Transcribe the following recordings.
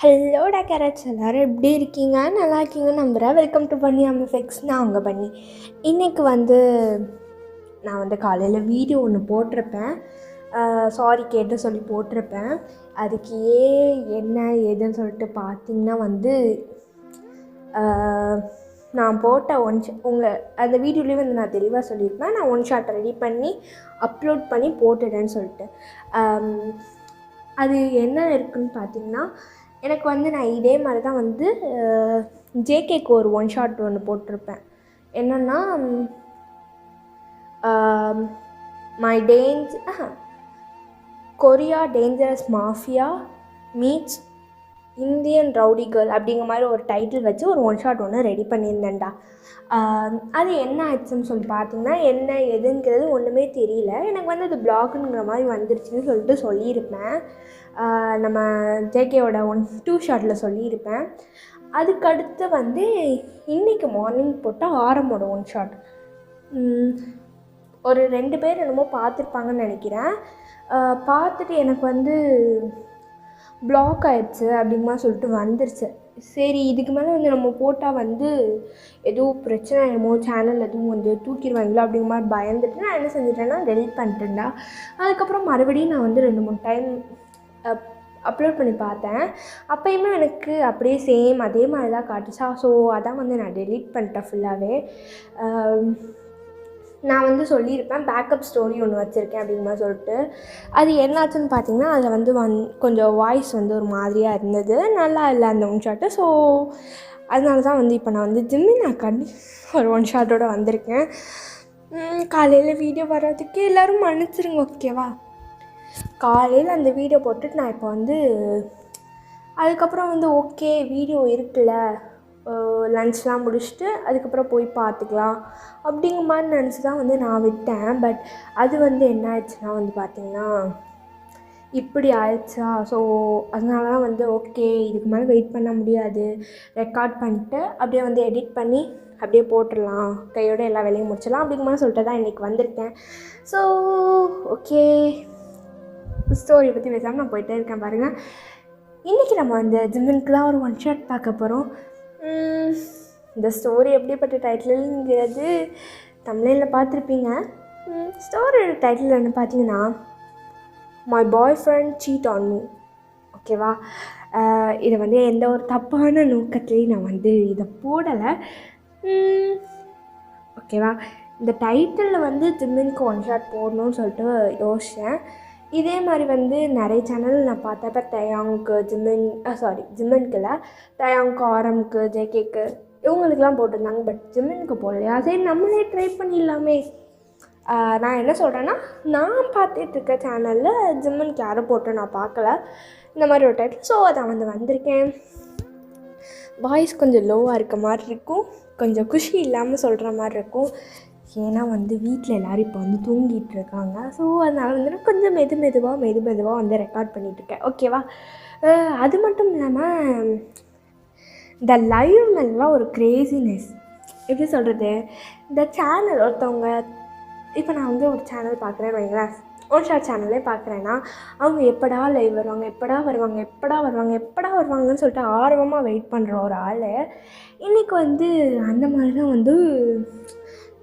ஹலோடா carrots எல்லோரும் எப்படி இருக்கீங்க? நல்லா இருக்கீங்க நம்புகிறேன். வெல்கம் டு பண்ணி எஃபெக்ட்ஸ். நான் அவங்க பண்ணி இன்றைக்கி நான் காலையில் வீடியோ ஒன்று போட்டிருப்பேன். சாரி கேட்டு சொல்லி போட்டிருப்பேன். அதுக்கு என்ன ஏதுன்னு சொல்லிட்டு பார்த்திங்கன்னா நான் போட்ட உங்கள் அந்த வீடியோலேயே நான் தெளிவாக சொல்லியிருப்பேன். நான் ஒன் ஷாட் ரெடி பண்ணி அப்லோட் பண்ணி போட்டுட்டேன்னு சொல்லிட்டு. அது என்ன இருக்குதுன்னு பார்த்திங்கன்னா, எனக்கு நான் இதே மாதிரி தான் ஜேகேக்கு ஒரு ஒன் ஷாட் ஒன்று போட்டிருப்பேன். என்னென்னா my Korea dangerous mafia meets Indian rowdy girl அப்படிங்கிற மாதிரி ஒரு டைட்டில் வச்சு ஒரு ஒன் ஷாட் ஒன்று ரெடி பண்ணியிருந்தேன்டா. அது என்ன ஆச்சுன்னு சொல்லி பார்த்தீங்கன்னா, என்ன எதுங்கிறது ஒன்றுமே தெரியல. எனக்கு அது பிளாகுங்கிற மாதிரி வந்துருச்சுன்னு சொல்லிட்டு சொல்லியிருப்பேன். நம்ம ஜேகேவோட 1-2 ஷாட்டில் சொல்லியிருப்பேன். அதுக்கடுத்து இன்றைக்கி மார்னிங் போட்டால் ஆரமோட ஒன் ஷாட் ஒரு 2 பேர் என்னமோ பார்த்துருப்பாங்கன்னு நினைக்கிறேன். பார்த்துட்டு எனக்கு பிளாக் ஆகிடுச்சு அப்படிங்கமா சொல்லிட்டு வந்துருச்சு. சரி, இதுக்கு மேலே நம்ம போட்டால் எதுவும் பிரச்சனை ஆகிடுமோ, சேனல் எதுவும் தூக்கிடுவாங்களோ அப்படிங்கிற மாதிரி பயந்துட்டு நான் என்ன செஞ்சிட்டேன்னா டெலிட் பண்ணிட்டேன்டா. அதுக்கப்புறம் மறுபடியும் நான் 2-3 டைம் அப்லோட் பண்ணி பார்த்தேன். அப்போயுமே எனக்கு அப்படியே சேம் அதே மாதிரி தான் காட்டுச்சா. ஸோ அதான் நான் டெலீட் பண்ணிட்டேன் ஃபுல்லாகவே. நான் சொல்லியிருப்பேன் பேக்கப் ஸ்டோரி ஒன்று வச்சுருக்கேன் அப்படிங்கிற மாதிரி சொல்லிட்டு. அது என்னாச்சுன்னு பார்த்தீங்கன்னா, அதில் கொஞ்சம் வாய்ஸ் ஒரு மாதிரியாக இருந்தது, நல்லா இல்லை அந்த ஒன் ஷாட்டு. ஸோ அதனால தான் இப்போ நான் நான் கண்டு ஒரு ஒன் ஷாட்டோடு வந்திருக்கேன். காலையில் வீடியோ வர்றதுக்கு எல்லோரும் மன்னிச்சிருங்க, ஓகேவா? காலையில் அந்த வீடியோ போட்டுட்டு நான் இப்போ அதுக்கப்புறம் ஓகே வீடியோ இருக்குல்ல, லன்ச்லாம் முடிச்சுட்டு அதுக்கப்புறம் போய் பார்த்துக்கலாம் அப்படிங்கிற மாதிரி நினச்சி தான் நான் விட்டேன். பட் அது என்ன ஆயிடுச்சுன்னா பார்த்திங்கன்னா இப்படி ஆயிடுச்சா. ஸோ அதனால தான் ஓகே இதுக்கு மேலே வெயிட் பண்ண முடியாது, ரெக்கார்ட் பண்ணிட்டு அப்படியே எடிட் பண்ணி அப்படியே போட்டுடலாம், கையோடு எல்லா வேலையும் முடிச்சிடலாம் அப்படிங்கிற மாதிரி சொல்லிட்டு தான் இன்றைக்கி வந்திருக்கேன். ஸோ ஓகே, ஸ்டோரியை பற்றி பேசாமல் நான் போயிட்டே இருக்கேன் பாருங்கள். இன்றைக்கி நம்ம ஜிம்மனுக்கு தான் ஒரு ஒன் ஷாட் பார்க்க போகிறோம். இந்த ஸ்டோரி எப்படிப்பட்ட டைட்டிலுங்கிறது தமிழில் பார்த்துருப்பீங்க. ஸ்டோரியோட டைட்டில் என்ன பார்த்தீங்கன்னா, my boyfriend cheat on me, ஓகேவா? இதை எந்த ஒரு தப்பான நோக்கத்துலேயும் நான் இதை போடலை, ஓகேவா? இந்த டைட்டிலில் ஜிம்மனுக்கு ஒன் ஷாட் போடணும்னு சொல்லிட்டு யோசித்தேன். இதே மாதிரி நிறைய சேனல் நான் பார்த்தப்ப தயாங்க்கு ஜிம்மனுக்கு இல்லை, தயாங்க்கு, ஆரம்க்கு, ஜேகேக்கு இவங்களுக்கெல்லாம் போட்டிருந்தாங்க. பட் ஜிம்மனுக்கு போடலையா? சரி நம்மளே ட்ரை பண்ணிடலாமே. நான் என்ன சொல்கிறேன்னா, நான் பார்த்துட்ருக்க சேனலில் ஜிம்மனுக்கு யாரும் போட்டு நான் பார்க்கல இந்த மாதிரி ஒரு டைட்டில். ஸோ அதான் வந்திருக்கேன். வாய்ஸ் கொஞ்சம் லோவாக இருக்க மாதிரி இருக்கும், கொஞ்சம் குஷி இல்லாமல் சொல்கிற மாதிரி இருக்கும். ஏன்னா வீட்டில் எல்லோரும் இப்போ தூங்கிட்டு இருக்காங்க. ஸோ அதனால் கொஞ்சம் மெதுவாக ரெக்கார்ட் பண்ணிகிட்ருக்கேன், ஓகேவா? அது மட்டும் இல்லாமல் இந்த லைவ் மேலாம் ஒரு க்ரேசினஸ், எப்படி சொல்கிறது, இந்த சேனல் ஒருத்தவங்க இப்போ நான் ஒரு சேனல் பார்க்குறேன்னு வைங்களேன், ஒன் ஷாட் சேனல்லே பார்க்குறேன்னா அவங்க எப்படா லைவ் வருவாங்க, எப்படா வருவாங்கன்னு சொல்லிட்டு ஆர்வமாக வெயிட் பண்ணுற ஒரு ஆள் இன்றைக்கி அந்த மாதிரி தான்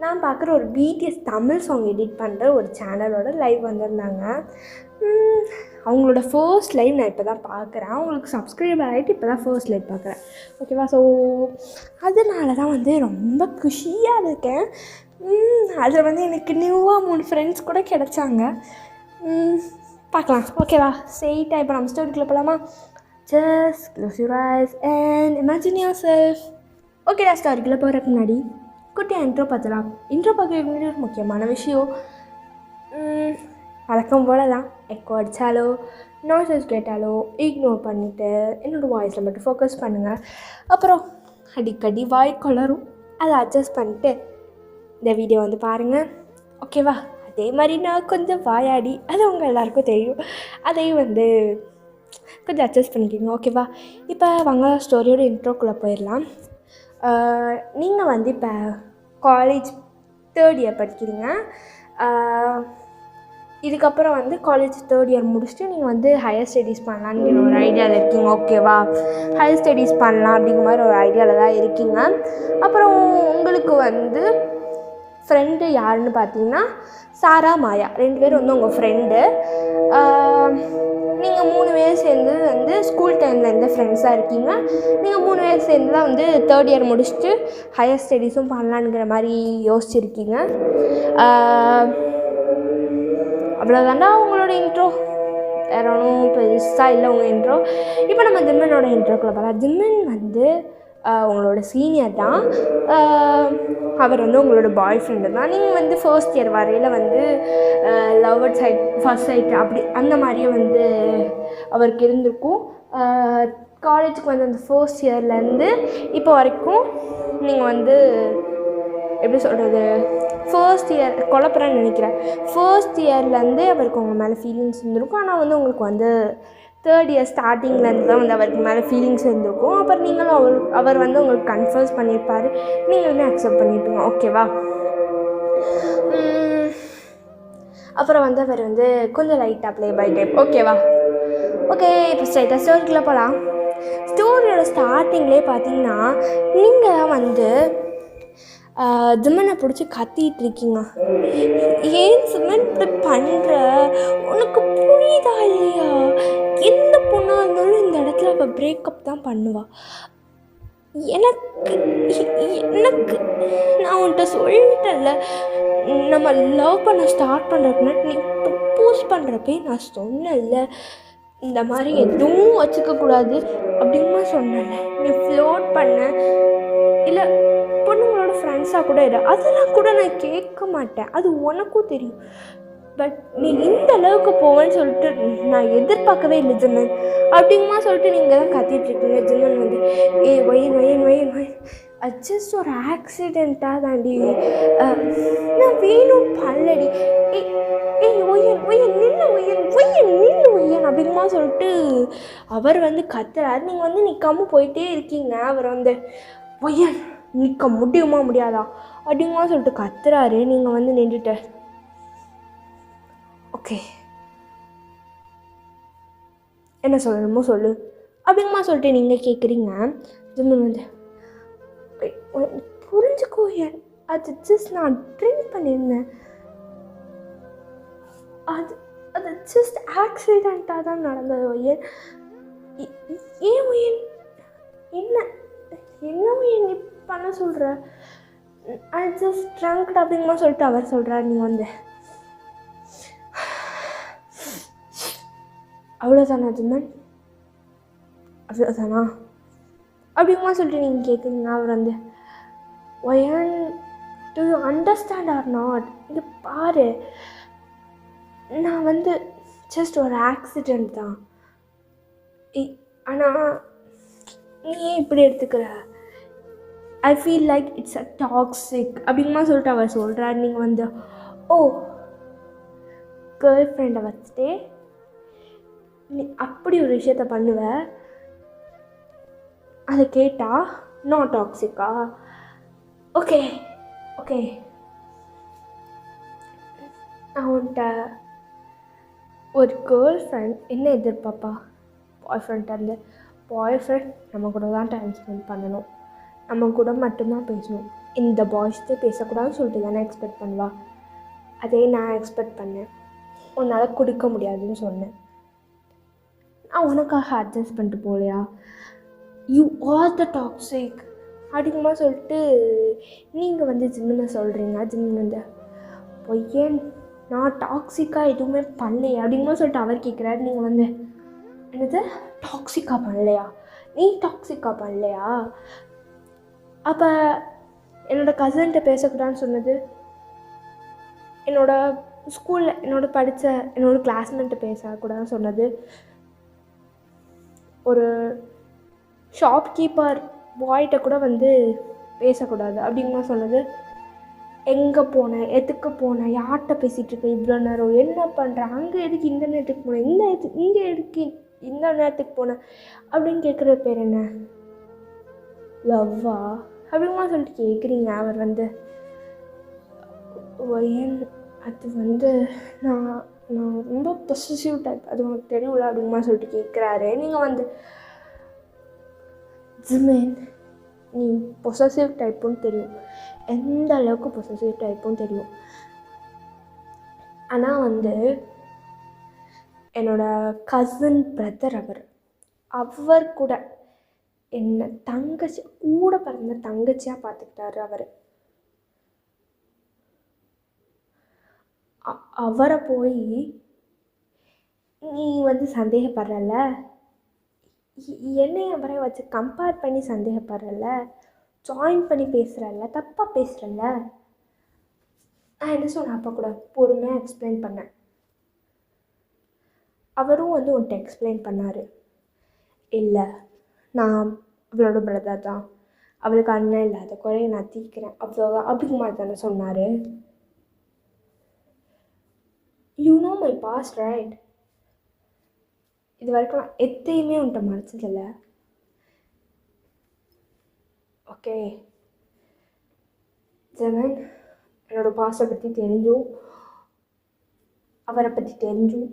நான் பார்க்குற ஒரு பிடிஎஸ் தமிழ் சாங் எடிட் பண்ணுற ஒரு சேனலோட லைவ் வந்திருந்தாங்க. அவங்களோட ஃபர்ஸ்ட் லைவ் நான் இப்போ தான் பார்க்குறேன். அவங்களுக்கு சப்ஸ்கிரைபர் ஆகிட்டு இப்போ தான் ஃபர்ஸ்ட் லைவ் பார்க்குறேன், ஓகேவா? ஸோ அதனால தான் ரொம்ப குஷியாக இருக்கேன். அதில் எனக்கு நியூவாக 3 ஃப்ரெண்ட்ஸ் கூட கிடச்சாங்க. பார்க்கலாம், ஓகேவா? ஸ்ட்ரெயிட்டாக இப்போ நம்ம ஸ்டோரிக்குள்ளே போகலாமா? Just close your eyes and imagine your self. ஓகேடா, ஸ்டோரிக்குள்ளே போகிறதுக்கு முன்னாடி குட்டியாக இன்ட்ரோ பார்த்துலாம். இன்ட்ரோ பார்க்க ஒரு முக்கியமான விஷயம், வழக்கம் போல தான் எக்கோ அடித்தாலோ நாய்ஸஸ் கேட்டாலோ இக்னோர் பண்ணிவிட்டு என்னோடய வாய்ஸில் மட்டும் ஃபோக்கஸ் பண்ணுங்கள். அப்புறம் அடிக்கடி வாய் கொளரும், அதை அட்ஜஸ்ட் பண்ணிட்டு இந்த வீடியோ பாருங்கள், ஓகேவா? அதே மாதிரி நான் கொஞ்சம் வாயாடி, அது உங்கள் எல்லாேருக்கும் தெரியும், அதையும் கொஞ்சம் அட்ஜஸ்ட் பண்ணிக்கோங்க, ஓகேவா? இப்போ வாங்க ஸ்டோரியோட இன்ட்ரோக்குள்ளே போயிடலாம். நீங்கள் இப்போ காலேஜ் 3rd இயர் படிக்கிறீங்க. இதுக்கப்புறம் வந்து காலேஜ் 3rd இயர் முடிச்சுட்டு நீங்கள் வந்து ஹையர் ஸ்டடீஸ் பண்ணலான்னு ஒரு ஐடியாவில் இருக்கீங்க, ஓகேவா? ஹையர் ஸ்டடீஸ் பண்ணலாம் அப்படிங்கிற மாதிரி ஒரு ஐடியாவில் தான் இருக்கீங்க. அப்புறம் உங்களுக்கு வந்து ஃப்ரெண்டு யாருன்னு பார்த்தீங்கன்னா சாரா, மாயா 2 பேர் வந்து உங்கள் ஃப்ரெண்டு. நீங்கள் 3 பேர் சேர்ந்து வந்து ஸ்கூல் டைம்லேருந்து ஃப்ரெண்ட்ஸாக இருக்கீங்க. நீங்கள் 3 பேர் சேர்ந்து தான் வந்து 3rd இயர் முடிச்சுட்டு ஹையர் ஸ்டடீஸும் பண்ணலான்ங்கிற மாதிரி யோசிச்சுருக்கீங்க. அவ்வளோதாண்டா உங்களோட இன்ட்ரோ. வேறு ஒன்றும் பெருசாக இல்லை உங்கள் இன்ட்ரோ. இப்போ நம்ம ஜிம்மனோட இன்ட்ரோக்குள்ளே போகலாம். ஜிம்மன் வந்து உங்களோட சீனியர் தான். அவர் வந்து உங்களோட பாய் ஃப்ரெண்டு தான். நீங்கள் வந்து 1st இயர் வரையில் வந்து லவ் அட் ஃபர்ஸ்ட் சைட் அப்படி அந்த மாதிரியே வந்து அவருக்கு இருந்திருக்கும். காலேஜுக்கு வந்து அந்த 1st இயர்லேருந்து இப்போ வரைக்கும் நீங்கள் வந்து எப்படி சொல்கிறது, 1st இயர் குழப்பறேன்னு நினைக்கிறேன். 1st இயர்லேருந்து அவருக்கு உங்கள் மேலே ஃபீலிங்ஸ் இருந்திருக்கும். ஆனால் வந்து உங்களுக்கு வந்து 3rd இயர் ஸ்டார்டிங்லேருந்து தான் வந்து அவருக்கு மேலே ஃபீலிங்ஸ் இருந்திருக்கும். அப்புறம் நீங்களும் அவர் வந்து உங்களுக்கு கன்ஃபர்ஸ் பண்ணியிருப்பார், நீங்களுமே அக்செப்ட் பண்ணியிருப்பீங்க, ஓகேவா? அப்புறம் வந்து அவர் வந்து கொஞ்சம் லைட்டாக ப்ளே பை டைப், ஓகேவா? ஓகே, இப்போ ஸ்ட்ரைட்டாக ஸ்டோரிக்குள்ளே போகலாம். ஸ்டோரியோட ஸ்டார்டிங்லேயே பார்த்தீங்கன்னா நீங்கள் வந்து ஜிம்மனை பிடிச்சி கத்திகிட்டு இருக்கீங்க. ஏன் ஜிம்மன் இப்படி பண்ணுற, உனக்கு புரியுதா இல்லையா? எந்த பொண்ணாக இருந்தாலும் இந்த இடத்துல அவள் பிரேக்கப் தான் பண்ணுவாள். எனக்கு நான் உன்கிட்ட சொல்லிட்டேன்ல, நம்ம லவ் பண்ண ஸ்டார்ட் பண்ணுறதுக்குன்னா நீ ப்ரப்போஸ் பண்ணுறப்பே நான் சொன்னேன்ல, இந்த மாதிரி எதுவும் வச்சுக்கக்கூடாது அப்படின்மா சொன்னேன்ல. நீ ஃப்ளோட் பண்ண இல்லை பொண்ணுங்களோட ஃப்ரெண்ட்ஸாக கூட இல்லை, அதெல்லாம் கூட நான் கேட்க மாட்டேன், அது உனக்கும் தெரியும். பட் நீ இந்த அளவுக்கு போவேன்னு சொல்லிட்டு நான் எதிர்பார்க்கவே இல்லை ஜிம்மன் அப்படிங்கம்மா சொல்லிட்டு நீங்கள் தான் கத்திட்டுருக்கீங்க. ஜிம்மன் வந்து ஒயன் அது ஜஸ்ட் ஒரு ஆக்சிடெண்ட்டாக தாண்டி, நான் வேணும் பண்ணலடி, ஒயன் நில்லு அப்படிங்கம்மா சொல்லிட்டு அவர் வந்து கத்துறாரு. நீங்கள் வந்து நிற்காமல் போயிட்டே இருக்கீங்க. அவர் வந்து ஒயன் நிற்க முடியுமா முடியாதா அப்படிங்கம்மா சொல்லிட்டு கத்துறாரு. நீங்கள் வந்து நின்றுட்டு ஓகே என்ன சொல்லணுமோ சொல்லு அப்படிங்கம்மா சொல்லிட்டு நீங்கள் கேட்குறீங்க. ஜிம்மன் வந்து புரிஞ்சுக்கோ, அது ஜஸ்ட் நான் ட்ரிங்க் பண்ணியிருந்தேன், அது ஜஸ்ட் ஆக்சிடெண்ட்டாக தான் நடந்தது. ஏன் என்ன நீ பண்ண சொல்கிற, ஐ ஜஸ்ட் ட்ரங்க் அப்படிங்கம்மா சொல்லிட்டு அவர் சொல்கிறார். நீங்கள் வந்து அவ்வளோதானா ஜிம்மன், அவ்வளோதானா அப்படிங்கம்மா சொல்லிட்டு நீங்கள் கேட்குறீங்க. அவர் வந்து Owen do you understand or not, இங்கே பாரு, நான் வந்து ஜஸ்ட் ஒரு ஆக்சிடெண்ட் தான், ஆனால் நீ ஏன் இப்படி எடுத்துக்கிற, I feel like it's a toxic அப்படிங்கம்மா சொல்லிட்டு அவர் சொல்கிறார். நீங்கள் வந்து ஓ கேர்ள் ஃப்ரெண்டை வச்சுட்டே நீ அப்படி ஒரு விஷயத்த பண்ணுவ, அதை கேட்டால் நான் டாக்ஸிக்கா? ஓகே நான் உன்கிட்ட ஒரு கேர்ள் ஃப்ரெண்ட் என்ன எதிர்பார்ப்பா பாய் ஃப்ரெண்ட்லேருந்து? பாய் ஃப்ரெண்ட் நம்ம கூட தான் டைம் ஸ்பெண்ட் பண்ணணும், நம்ம கூட மட்டும்தான் பேசணும், இந்த பாய்ஸ்ட்டே பேசக்கூடாதுன்னு சொல்லிட்டு தானே எக்ஸ்பெக்ட் பண்ணுவா. அதே நான் எக்ஸ்பெக்ட் பண்ணேன், உன்னால் கொடுக்க முடியாதுன்னு சொன்னேன். நான் உனக்காக அட்ஜஸ்ட் பண்ணிட்டு போகலையா? யூ ஆர் த டாக்ஸிக் அப்படிங்கம்மா சொல்லிட்டு நீங்கள் வந்து ஜிம்மனை சொல்கிறீங்க. ஜிம்மன் வந்து பொய்யன் நான் டாக்ஸிக்காக எதுவுமே பண்ணலையே அப்படிங்கம்மா சொல்லிட்டு அவர் கேட்குறாரு. நீங்கள் வந்து என்னது டாக்ஸிக்காக பண்ணலையா, நீ டாக்ஸிக்காக பண்ணலையா? அப்போ என்னோடய கசின்கிட்ட பேசக்கூடாதுன்னு சொன்னது, என்னோடய ஸ்கூலில் என்னோடய கிளாஸ்மேட்டை பேசக்கூடாதுன்னு சொன்னது, ஒரு ஷாப்கீப்பர் பாய்கிட்ட கூட வந்து பேசக்கூடாது அப்படிங்கம்மா சொன்னது, எங்கே போனேன், எதுக்கு போனேன், யார்கிட்ட பேசிகிட்டு இருக்கேன் இவ்வளோ நேரம், என்ன பண்ணுறேன், அங்கே எதுக்கு இந்த நேரத்துக்கு போனேன், இங்கே எதுக்கு இந்த நேரத்துக்கு போனேன் அப்படின்னு கேட்குற பேர் என்ன, லவ்வா அப்படிங்கம்மா சொல்லிட்டு கேட்குறீங்க. அவர் வந்து அது வந்து நான் நான் ரொம்ப பொசசிவ் டைப், அது உனக்கு தெரியும்ல அப்படிங்கமா சொல்லிட்டு கேட்குறாரு. நீங்கள் வந்து ஜிமின் நீ பொசசிவ் டைப்புன்னு தெரியும், எந்த அளவுக்கு பொசசிவ் டைப்புன்னு தெரியும். ஆனால் வந்து என்னோடய கசின் பிரதர் அவர் கூட என்னை தங்கச்சி, கூட பிறந்த தங்கச்சியாக பார்த்துக்கிட்டாரு அவர். அவரை போய் நீ வந்து சந்தேகப்படுறல, என்னைய அவரை வச்சு கம்பேர் பண்ணி சந்தேகப்படுறல, ஜாயின் பண்ணி பேசுகிறல்ல, தப்பாக பேசுகிறல்ல. நான் என்ன சொன்னேன் அப்போ கூட பொறுமையாக எக்ஸ்பிளைன் பண்ணேன். அவரும் வந்து உன்கிட்ட எக்ஸ்பிளைன் பண்ணார். இல்லை நான் அவளோட பிரதர் தான், அவளுக்கு அண்ணன் இல்லாத குறைய நான் தீர்க்கிறேன் அவ்வளோதான் அப்படிங்க மாதிரி தானே சொன்னார். You know my past right. இது வரைக்கும் நான் எத்தையுமே உன்கிட்ட மறைச்சதில்லை. ஓகே ஜெமன், என்னோடய பாஸ்ட்டை பற்றி தெரிஞ்சும் அவரை பற்றி தெரிஞ்சும்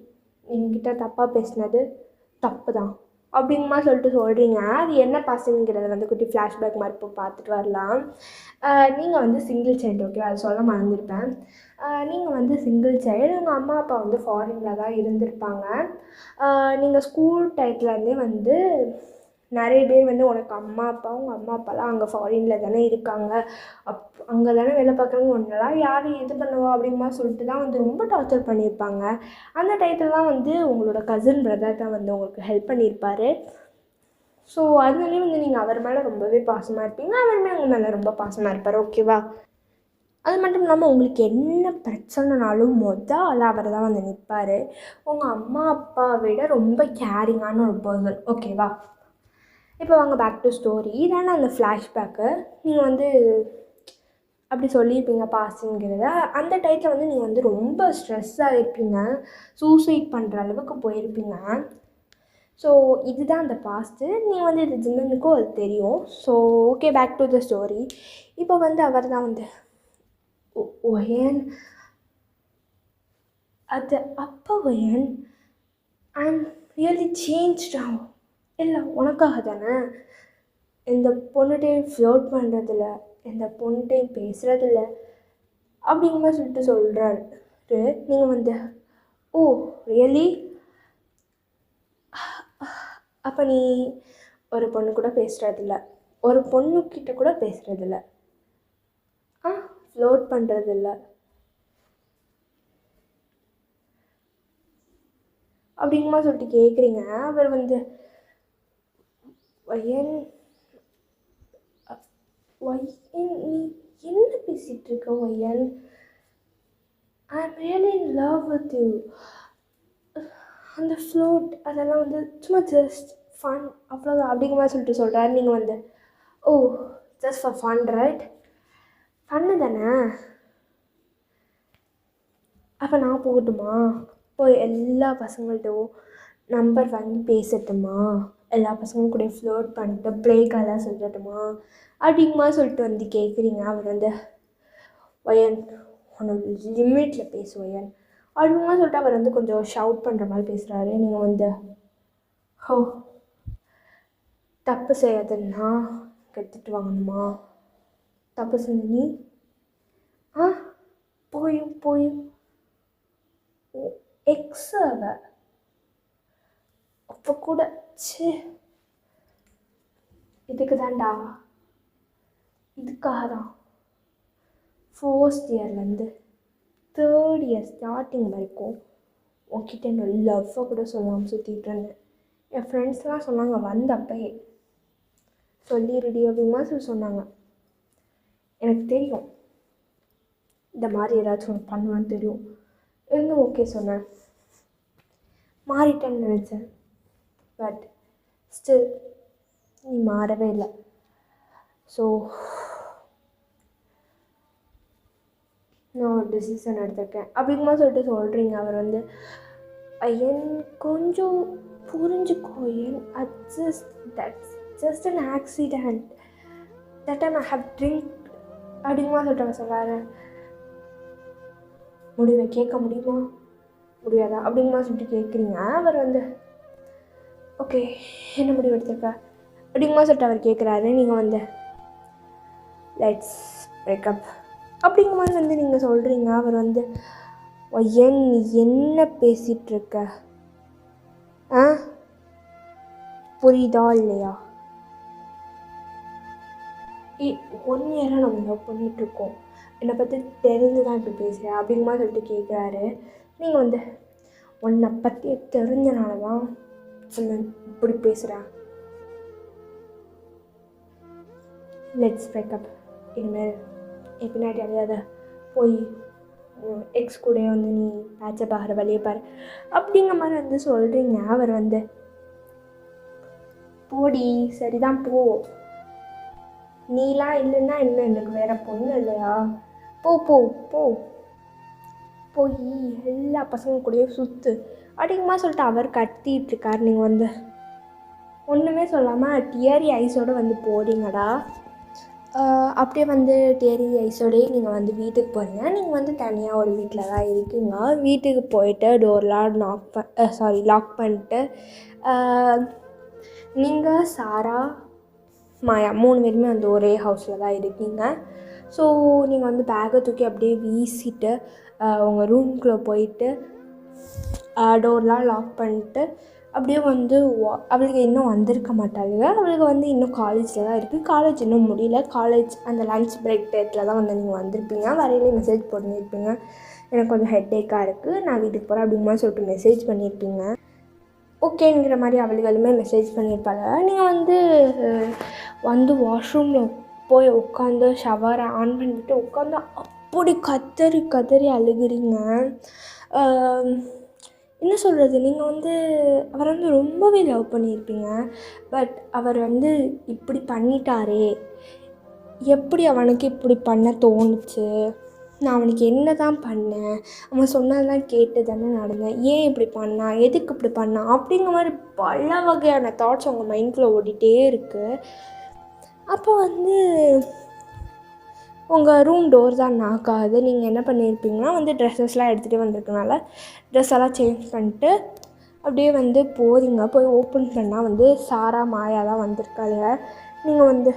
என்கிட்ட தப்பாக பேசினது தப்பு தான் அப்படிங்கமா சொல்லிட்டு சொல்கிறீங்க. அது என்ன பாஸ்ட்டுங்கிறத வந்து குட்டி ஃப்ளாஷ்பேக் மாதிரி இப்போ பார்த்துட்டு வரலாம். நீங்கள் வந்து சிங்கிள் சைல்டு, ஓகே, அது சொல்ல மறந்துருப்பேன். நீங்கள் வந்து சிங்கிள் சைல்டு, உங்கள் அம்மா அப்பா வந்து ஃபாரினில் தான் இருந்திருப்பாங்க. நீங்கள் ஸ்கூல் டைத்துலேருந்தே வந்து நிறைய பேர் வந்து உனக்கு அம்மா அப்பாலாம் அங்கே ஃபாரினில் தானே இருக்காங்க, அங்கே தானே வேலை பார்க்குறாங்க, ஒன்றெல்லாம் யார் இது பண்ணுவா அப்படிமா சொல்லிட்டு தான் வந்து ரொம்ப டார்ச்சர் பண்ணியிருப்பாங்க. அந்த டைத்தில் தான் வந்து உங்களோட கசின் பிரதர் தான் வந்து உங்களுக்கு ஹெல்ப் பண்ணியிருப்பார். ஸோ அதனாலே வந்து நீங்கள் அவர் மேலே ரொம்பவே பாசமாக இருப்பீங்க, அவருமே உங்கள் மேலே ரொம்ப பாசமாக இருப்பார். ஓகேவா? அது மட்டும் இல்லாமல் உங்களுக்கு என்ன பிரச்சனைனாலும் ஆள் அவர் தான் வந்து நிற்பார். உங்கள் அம்மா அப்பாவை விட ரொம்ப கேரிங்கான ஒரு பர்சன். ஓகேவா? இப்போ வாங்க பேக் டு ஸ்டோரி. இதான அந்த ஃப்ளாஷ்பேக்கு. நீங்கள் வந்து அப்படி சொல்லியிருப்பீங்க பாஸ்ட்டுங்கிறத. அந்த டைத்தில் வந்து நீங்கள் வந்து ரொம்ப ஸ்ட்ரெஸ்ஸாக இருப்பீங்க, சூசைட் பண்ணுற அளவுக்கு போயிருப்பீங்க. ஸோ இதுதான் அந்த பாஸ்ட்டு. நீங்கள் வந்து இது ஜிம்மனுக்கும் அது தெரியும். So okay, back to the story. இப்போ வந்து அவர் தான் வந்து ஒயன், அது அப்போ Owen I am really change now. இல்லை உனக்காக தானே இந்த பொண்ணுகிட்டையும் ஃப்ளோட் பண்ணுறதில்ல, எந்த பொண்ணுகிட்டையும் பேசுகிறதில்ல அப்படிங்கிற சொல்லிட்டு சொல்கிறாரு. நீங்கள் வந்து ஓ ரியலி, அப்போ நீ ஒரு பொண்ணு கூட பேசுகிறதில்ல, ஒரு பொண்ணுக்கிட்ட கூட பேசுகிறதில்ல, ஃப்ளோட் பண்ணுறதில்ல அப்படிங்கமா சொல்லிட்டு கேட்குறீங்க. அவர் வந்து ஒயன் நீ என்ன பேசிகிட்டு இருக்க wine, I am really in love with you. அந்த ஃப்ளோட் அதெல்லாம் வந்து சும்மா ஜஸ்ட் ஃபன் அவ்வளோதான் அப்படிங்கிற மாதிரி சொல்லிட்டு சொல்கிறாரு. நீங்கள் வந்து ஓ just for fun right, fun தானே, அப்போ நான் போகட்டுமா, போய் எல்லா பசங்கள்ட்டும் நம்பர் வாங்கி பேசட்டுமா, எல்லா பசங்களும் கூட ஃப்ளோட் பண்ணிட்டு ப்ளேக்கெல்லாம் சொல்லட்டுமா அப்படிங்கமா சொல்லிட்டு வந்து கேட்குறீங்க. அவர் வந்து ஒயன் உன்னோட லிமிட்டில் பேசு ஒயன் அப்படிங்கமா சொல்லிட்டு அவர் வந்து கொஞ்சம் ஷவுட் பண்ணுற மாதிரி பேசுகிறாரு. நீங்கள் வந்து ஹோ தப்பு செய்யாதுன்னா கற்றுட்டு வாங்கணுமா, தப்பு செஞ்சு நீ போயும் எக்ஸாவ அப்போ கூட இதுக்கு தான்டா, இதுக்காக தான் ஃபர்ஸ்ட் இயர்லேருந்து 3rd இயர் ஸ்டார்டிங் வரைக்கும் உன்கிட்ட என்னோட லவ்வை கூட சொல்லாமல் சுற்றிட்டு இருந்தேன். என் ஃப்ரெண்ட்ஸ்லாம் சொன்னாங்க வந்தப்பயே சொல்லிடுடி அப்படிமா சொன்னாங்க. எனக்கு தெரியும் இந்த மாதிரி ஏதாச்சும் ஒன்று பண்ணுவேன்னு தெரியும், இருந்தும் ஓகே சொன்னேன். மாறிட்டேன்னு நினச்சேன், பட் ஸ்டில் நீ மாறவே இல்லை. ஸோ நான் ஒரு டிசிஷன் எடுத்திருக்கேன் அப்படிங்கமா சொல்லிட்டு சொல்கிறீங்க. அவர் வந்து என் கொஞ்சம் புரிஞ்சுக்கோ என் that's just an accident, that time I have drink அப்படிங்கமா சொல்லிட்டு அவர் சொல்கிறாரு. முடிவை கேட்க முடியுமா, முடியாதா அப்படிங்கிற சொல்லிட்டு கேட்குறீங்க. அவர் வந்து ஓகே என்ன முடிவு எடுத்திருக்க அப்படிங்கிற சொல்லிட்டு அவர் கேட்குறாரு. நீங்கள் வந்து லெட்ஸ் பிரேக்கப் அப்படிங்கிற மாதிரி வந்து நீங்கள் சொல்கிறீங்க. அவர் வந்து ஏன் நீ என்ன பேசிகிட்ருக்க புரியுதா இல்லையா? 1 இயராக நம்ம லவ் பண்ணிகிட்ருக்கோம், என்னை பற்றி தெரிஞ்சு தான் இப்படி பேசுகிறேன் அப்படிங்கிற மாதிரி சொல்லிட்டு கேட்குறாரு. நீங்கள் வந்து உன்னை பற்றி தெரிஞ்சனால தான் இப்படி பேசுகிறேன். Let's breakup. இனிமேல் என் பின்னாடி அழியாத, போய் எக்ஸ் கூட வந்து நீ பேச்சப் ஆகிற வழியை பாரு அப்படிங்கிற மாதிரி வந்து சொல்கிறீங்க. அவர் வந்து போடி சரிதான் போ, நீலாம் இல்லைன்னா இல்லை, எனக்கு வேறு பொண்ணு இல்லையா, போ போ போ போய் எல்லா பசங்க கூடயும் சுற்று அப்படிங்கம்மா சொல்லிட்டு அவர் கத்திகிட்ருக்கார். நீங்கள் வந்து ஒன்றுமே சொல்லாமல் டியரி ஐஸோடு வந்து போறீங்கடா. அப்படியே வந்து டேரி ஐஸோடே நீங்கள் வந்து வீட்டுக்கு போகிறீங்க. நீங்கள் வந்து தனியாக ஒரு வீட்டில் தான் இருக்கீங்க. வீட்டுக்கு போயிட்டு டோர்லாம் லாக் பண்ணிட்டு நீங்கள் சாரா மாயா 3 பேருமே வந்து ஒரே ஹவுஸில் தான் இருக்கீங்க. ஸோ நீங்கள் வந்து பேக்கை தூக்கி அப்படியே வீசிட்டு உங்கள் ரூம்குள்ளே போயிட்டு டோர்லாம் லாக் பண்ணிட்டு அப்படியே வந்து அவளுக்கு இன்னும் வந்திருக்க மாட்டாளுங்க. அவளுக்கு வந்து இன்னும் காலேஜில் தான் இருக்குது. காலேஜ் இன்னும் முடியல. காலேஜ் அந்த லன்ச் பிரேக் டேட்டில் தான் வந்து நீங்கள் வந்திருப்பீங்க. வரையிலே மெசேஜ் பண்ணியிருப்பீங்க, எனக்கு கொஞ்சம் ஹெட்டேக்காக இருக்குது, நான் வீட்டுக்கு போகிறேன் அப்படிங்கிற மாதிரி சொல்லிட்டு மெசேஜ் பண்ணியிருப்பீங்க. ஓகேங்கிற மாதிரி அவளுகளுமே மெசேஜ் பண்ணியிருப்பாங்க. நீங்கள் வந்து வாஷ்ரூமில் போய் உட்காந்து ஷவரை ஆன் பண்ணிவிட்டு உட்காந்து அப்படி கதறி அழுகிறீங்க. என்ன சொல்கிறது, நீங்கள் வந்து அவரை வந்து ரொம்பவே லவ் பண்ணியிருப்பீங்க. பட் அவர் வந்து இப்படி பண்ணிட்டாரே, எப்படி அவனுக்கு இப்படி பண்ண தோணுச்சு, நான் அவனுக்கு என்ன தான் பண்ணேன், அவன் சொன்னதெல்லாம் கேட்டு தானே நடந்தேன், ஏன் இப்படி பண்ணான், எதுக்கு இப்படி பண்ணான் அப்படிங்கிற மாதிரி பல வகையான தாட்ஸ் உங்கள் மைண்ட்குள்ளே ஓடிட்டே இருக்குது. அப்போ வந்து உங்கள் ரூம் டோர் தான் நாக் ஆகுது. நீங்கள் என்ன பண்ணியிருப்பீங்கன்னா வந்து ட்ரெஸ்ஸஸ்லாம் எடுத்துகிட்டே வந்திருக்கனால ட்ரெஸ்ஸெல்லாம் சேஞ்ச் பண்ணிட்டு அப்படியே வந்து போகிறீங்க. போய் ஓப்பன் பண்ணால் வந்து சாரா மாயா தான் வந்திருக்காங்க. நீங்கள் வந்து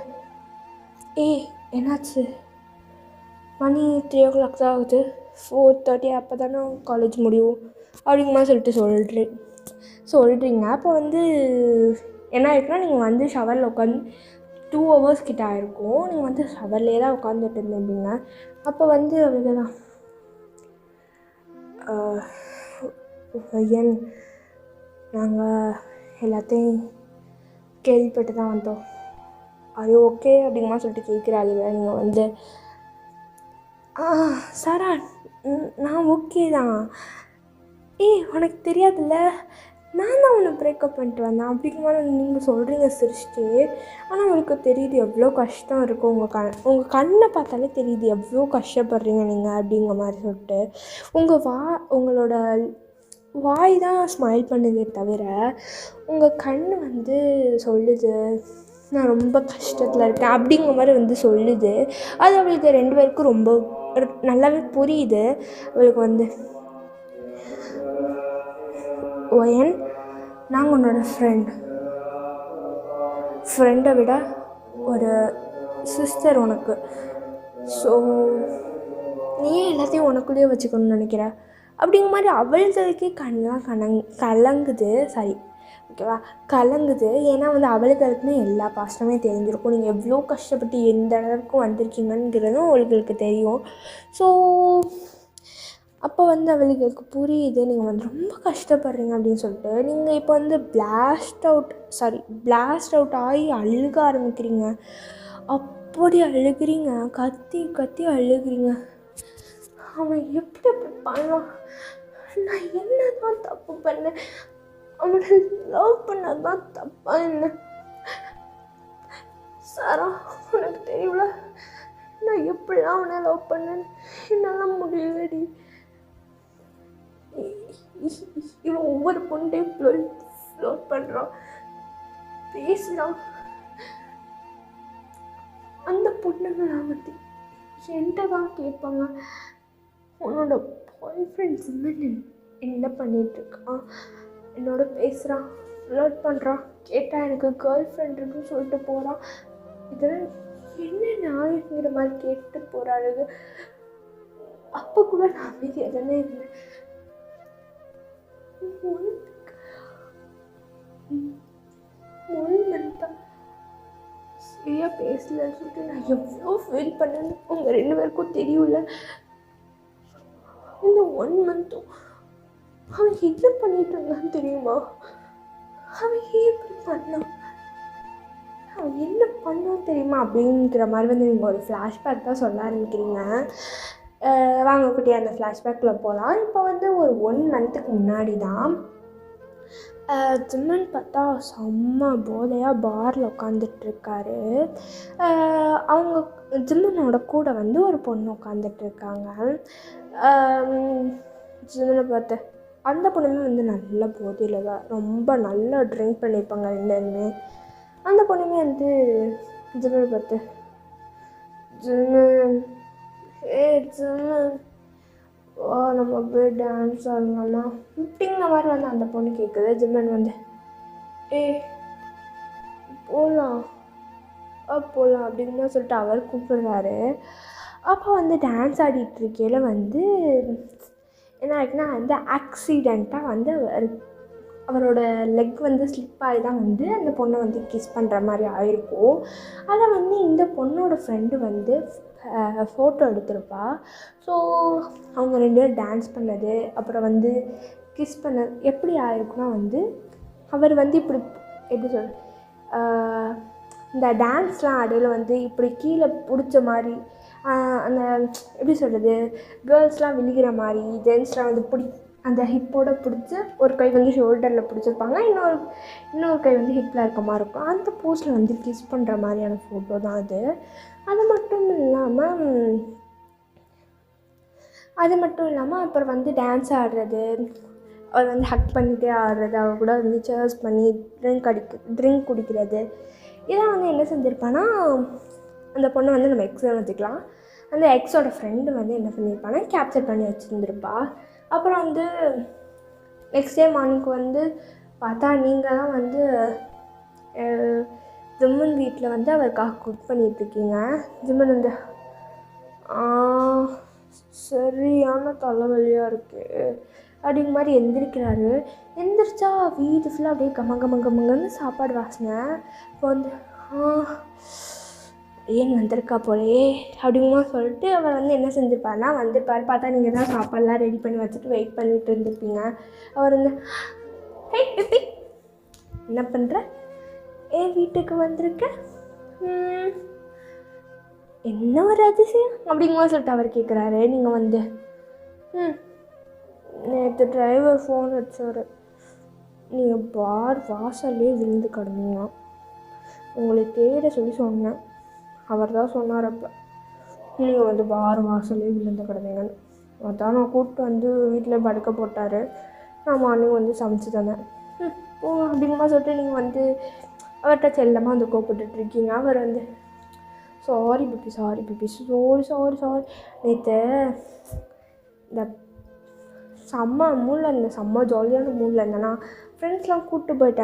என்னாச்சு, மணி 3 o'clock தான் ஆகுது, 4:30 அப்போ தானே காலேஜ் முடியும் அப்படிங்கிற மாதிரி சொல்லிட்டு சொல்கிறீங்க. அப்போ வந்து என்ன ஆயிருக்குன்னா, நீங்கள் வந்து ஷவரில் உட்காந்து 2 hours கிட்ட ஆகிருக்கும். நீங்கள் வந்து ஷவர்லேயே தான் உட்காந்துட்டு இருந்தீங்க. அப்போ வந்து அவங்க தான் ஏன் நாங்கள் எல்லாத்தையும் கேள்விப்பட்டு தான் வந்தோம், அது ஓகே அப்படிங்கம்மா சொல்லிட்டு கேட்குறாளுங்க. நீங்கள் வந்து சாரா நான் ஓகே தான், உனக்கு தெரியாதுல்ல, நான் தான் உன்னை பிரேக்கப் பண்ணிட்டு வந்தேன் அப்படிங்கிற மாதிரி நீங்கள் சொல்கிறீங்க சிரிச்சிட்டு. ஆனால் உங்களுக்கு தெரியுது எவ்வளோ கஷ்டம் இருக்கும், உங்கள் கண்ணை பார்த்தாலே தெரியுது எவ்வளோ கஷ்டப்படுறீங்க நீங்கள் அப்படிங்கிற மாதிரி சொல்லிட்டு. உங்களோட வாய் தான் ஸ்மைல் பண்ணுதே தவிர உங்கள் கண் வந்து சொல்லுது நான் ரொம்ப கஷ்டத்தில் இருக்கேன் அப்படிங்கிற மாதிரி வந்து சொல்லுது. அது அவளுக்கு 2 பேருக்கும் ரொம்ப நல்லாவே புரியுது. அவளுக்கு வந்து ஒயன் நாங்கள் உன்னோட ஃப்ரெண்டை விட ஒரு சிஸ்டர் உனக்கு, ஸோ நீயே எல்லாத்தையும் உனக்குள்ளேயே வச்சுக்கணும்னு நினைக்கிற அப்படிங்கிற மாதிரி அவளுக்கு கண்ணெலாம் கலங்குது. ஓகேவா, கலங்குது. ஏன்னா வந்து அவளுக்கு எல்லா பாஸ்ட்டுமே தெரிஞ்சிருக்கும், நீங்கள் எவ்வளோ கஷ்டப்பட்டு எந்த அளவுக்கு வந்திருக்கீங்கங்கிறதும் அவளுக்கு தெரியும். ஸோ அப்போ வந்து அவளுக்கு புரியுது நீங்கள் வந்து ரொம்ப கஷ்டப்படுறீங்க அப்படின்னு சொல்லிட்டு. நீங்கள் இப்போ வந்து பிளாஸ்ட் அவுட் ஆகி அழுக ஆரம்பிக்கிறீங்க. அப்படி அழுகிறீங்க, கத்தி அழுகிறீங்க. அவன் எப்படி அப்படி பண்ணலாம், நான் என்ன தான் தப்பு பண்ணேன், அவனை லவ் பண்ணது தான் தப்பா என்ன, சாரா உனக்கு தெரியல நான் எப்படிலாம் அவனை லவ் பண்ணேன்னு என்னால் முடியலடி. இவன் ஒவ்வொரு பொண்ணையும் ஃப்ளோட் பண்ணுறான், பேசுகிறான். அந்த பொண்ணுங்களாம் வந்து என்கிட்ட தான் கேட்பாங்க, உன்னோட பாய் ஃப்ரெண்ட் ஜிம்மன் என்ன பண்ணிகிட்ருக்கான், என்னோட பேசுகிறான், ஃப்ளர்ட் பண்ணுறான், கேட்டால் எனக்கு கேர்ள் ஃப்ரெண்ட் இருக்குன்னு சொல்லிட்டு போகிறான். இதெல்லாம் என்ன நியாயங்கிற மாதிரி கேட்டு போகிறாளுங்க. அப்போ கூட நான் அமைதியாக தானே இருந்தேன். சரியா பேசலன்னு சொல்லிட்டு நான் எவ்வளோ ஃபீல் பண்ணேன்னு உங்கள் 2 பேருக்கும் தெரியும்ல. இந்த 1 மந்த்தும் அவன் என்ன பண்ணிட்டு இருந்தான்னு தெரியுமா? அவன் ஏன் இப்படி பண்ணான், அவன் என்ன பண்ணான் தெரியுமா அப்படிங்கிற மாதிரி வந்து நீங்கள் ஒரு ஃப்ளாஷ்பேக் தான் சொல்ல ஆரம்பிக்கிறீங்க. வாங்க குட்டியாக அந்த ஃப்ளாஷ்பேக்கில் போகலாம். இப்போ வந்து ஒரு 1 மந்த்துக்கு முன்னாடி தான் ஜிம்மன் பார்த்தா செம்ம போதையாக பாரில் உட்காந்துட்ருக்காரு. அவங்க ஜிம்மனோட கூட வந்து ஒரு பொண்ணு உட்காந்துட்ருக்காங்க. ஜிம்மனை பார்த்து அந்த பொண்ணுமே வந்து நல்ல போதையில் தான், ரொம்ப நல்லா ட்ரிங்க் பண்ணியிருப்பாங்க 2 பேருமே. அந்த பொண்ணுமே வந்து ஜிம்மனை பார்த்து, ஜிம்மன் ஜிம்மன் நம்ம போய் டான்ஸ் ஆடலாமா இப்படிங்கிற மாதிரி வந்து அந்த பொண்ணு கேட்குது. ஜிம்மன் வந்து போகலாம் போகலாம் அப்படின்னு சொல்லிட்டு அவர் கூப்பிடுறாரு. அப்போ வந்து டான்ஸ் ஆடிட்டுருக்கையில் வந்து என்ன ஆகிட்டுனா வந்து ஆக்சிடெண்ட்டாக வந்து அவரோட லெக் வந்து ஸ்லிப் ஆகி தான் வந்து அந்த பொண்ணை வந்து கிஸ் பண்ணுற மாதிரி ஆயிருக்கும். அதை வந்து இந்த பொண்ணோட ஃப்ரெண்டு வந்து ஃபோட்டோ எடுத்திருப்பா. ஸோ அவங்க 2 பேரும் டான்ஸ் பண்ணது, அப்புறம் வந்து கிஸ் பண்ணது எப்படி ஆயிருக்குன்னா வந்து அவர் வந்து இப்படி எப்படி சொல்கிறது, இந்த டான்ஸ்லாம் ஆடையில் வந்து இப்படி கீழே பிடிச்ச மாதிரி, அந்த எப்படி சொல்கிறது, கேர்ள்ஸ்லாம் விழுகிற மாதிரி, ஜென்ஸ்லாம் வந்து அந்த ஹிப்போட பிடிச்சி ஒரு கை வந்து ஷோல்டரில் பிடிச்சிருப்பாங்க, இன்னொரு கை வந்து ஹிப்பில் இருக்க மாதிரி இருக்கும். அந்த போஸ்டில் வந்து கிஸ் பண்ணுற மாதிரியான ஃபோட்டோ தான் அது. அது மட்டும் இல்லாமல் அப்புறம் வந்து டான்ஸ் ஆடுறது, அவர் வந்து ஹக் பண்ணிகிட்டே ஆடுறது, அவர் கூட வந்து சேர்ஸ் பண்ணி ட்ரிங்க் குடிக்கிறது, இதெல்லாம் வந்து என்ன செஞ்சுருப்பான்னா அந்த பொண்ணை வந்து நம்ம எக்ஸாம் வச்சுக்கலாம். அந்த எக்ஸோட ஃப்ரெண்டு வந்து என்ன பண்ணியிருப்பான்னா கேப்சர் பண்ணி வச்சுருந்துருப்பா. அப்புறம் வந்து நெக்ஸ்ட் டே மார்னிங்க்கு வந்து பார்த்தா நீங்கள் தான் வந்து ஜிம்மன் வீட்டில் வந்து அவருக்காக குக் பண்ணிகிட்ருக்கீங்க. ஜிம்மன் வந்து சரியான தலைவலியாக இருக்குது அப்படிங்கிற மாதிரி எந்திரிக்கிறாரு. எந்திரிச்சா வீடு ஃபுல்லாக அப்படியே கமங்கன்னு சாப்பாடு வாசனை. இப்போ வந்து ஏன் வந்திருக்கா போலே அப்படிங்கமா சொல்லிட்டு அவர் வந்து என்ன செஞ்சுருப்பாருனா வந்திருப்பார். பார்த்தா நீங்கள் தான் சாப்பாடெலாம் ரெடி பண்ணி வச்சுட்டு வெயிட் பண்ணிட்டு இருந்திருப்பீங்க. அவர் வந்து எப்படி என்ன பண்ணுற, வீட்டுக்கு வந்திருக்க, என்ன ஒரு அதிசயம் அப்படிங்கமா சொல்லிட்டு அவர் கேட்குறாரு. நீங்கள் வந்து நேற்று டிரைவர் ஃபோன் வச்சார், நீங்கள் பார் வாசல்லே விழுந்து கிடந்தீங்க, உங்களை தேட சொல்லி சொன்னேன், அவர் தான் சொன்னார் அப்போ நீங்கள் வந்து பார் வாசல்லே விழுந்து கிடந்தீங்கன்னு. அதான் நான் கூப்பிட்டு வந்து வீட்டில் படுக்க போட்டார், நான் மார்னிங் வந்து சமைச்சு தந்தேன். அப்படிங்கமா சொல்லிட்டு நீங்கள் வந்து அவர்கிட்ட செல்லமாக வந்து கூப்பிட்டுட்ருக்கீங்க. அவர் வந்து சாரி பிபி சாரி நேற்று இந்த செம்ம ஜாலியான மூடில் இருந்தேன்னா ஃப்ரெண்ட்ஸ்லாம் கூப்பிட்டு போயிட்டு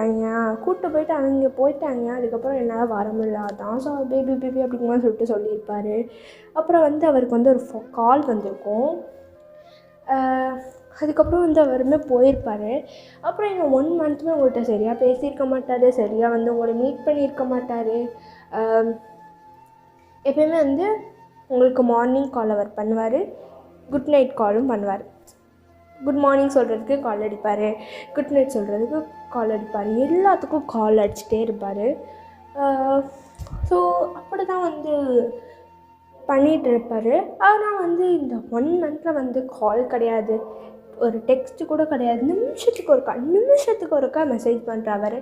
அவங்க போயிட்டாங்க. அதுக்கப்புறம் என்னால் வர முடியல, அதான் பேபி அப்படிங்கிற சொல்லிட்டு சொல்லியிருப்பார். அப்புறம் வந்து அவருக்கு வந்து ஒரு கால் வந்திருக்கும். அதுக்கப்புறம் வந்து அவருமே போயிருப்பார். அப்புறம் எங்கள் 1 மந்த்துமே உங்கள்கிட்ட சரியாக பேசியிருக்க மாட்டார், சரியாக வந்து உங்களை மீட் பண்ணியிருக்க மாட்டார். எப்பயுமே வந்து உங்களுக்கு மார்னிங் கால் அவர் பண்ணுவார், குட் நைட் காலும் பண்ணுவார். குட் மார்னிங் சொல்கிறதுக்கு கால் அடிப்பார், குட் நைட் சொல்கிறதுக்கு கால் அடிப்பார், எல்லாத்துக்கும் கால் அடிச்சுட்டே இருப்பார். ஸோ அப்படி தான் வந்து பண்ணிகிட்டு இருப்பார். ஆனால் வந்து இந்த 1 மந்தில் வந்து கால் கிடையாது, ஒரு டெக்ஸ்ட்டு கூட கிடையாது, நிமிஷத்துக்கு ஒருக்கா மெசேஜ் பண்ணுற அவர்.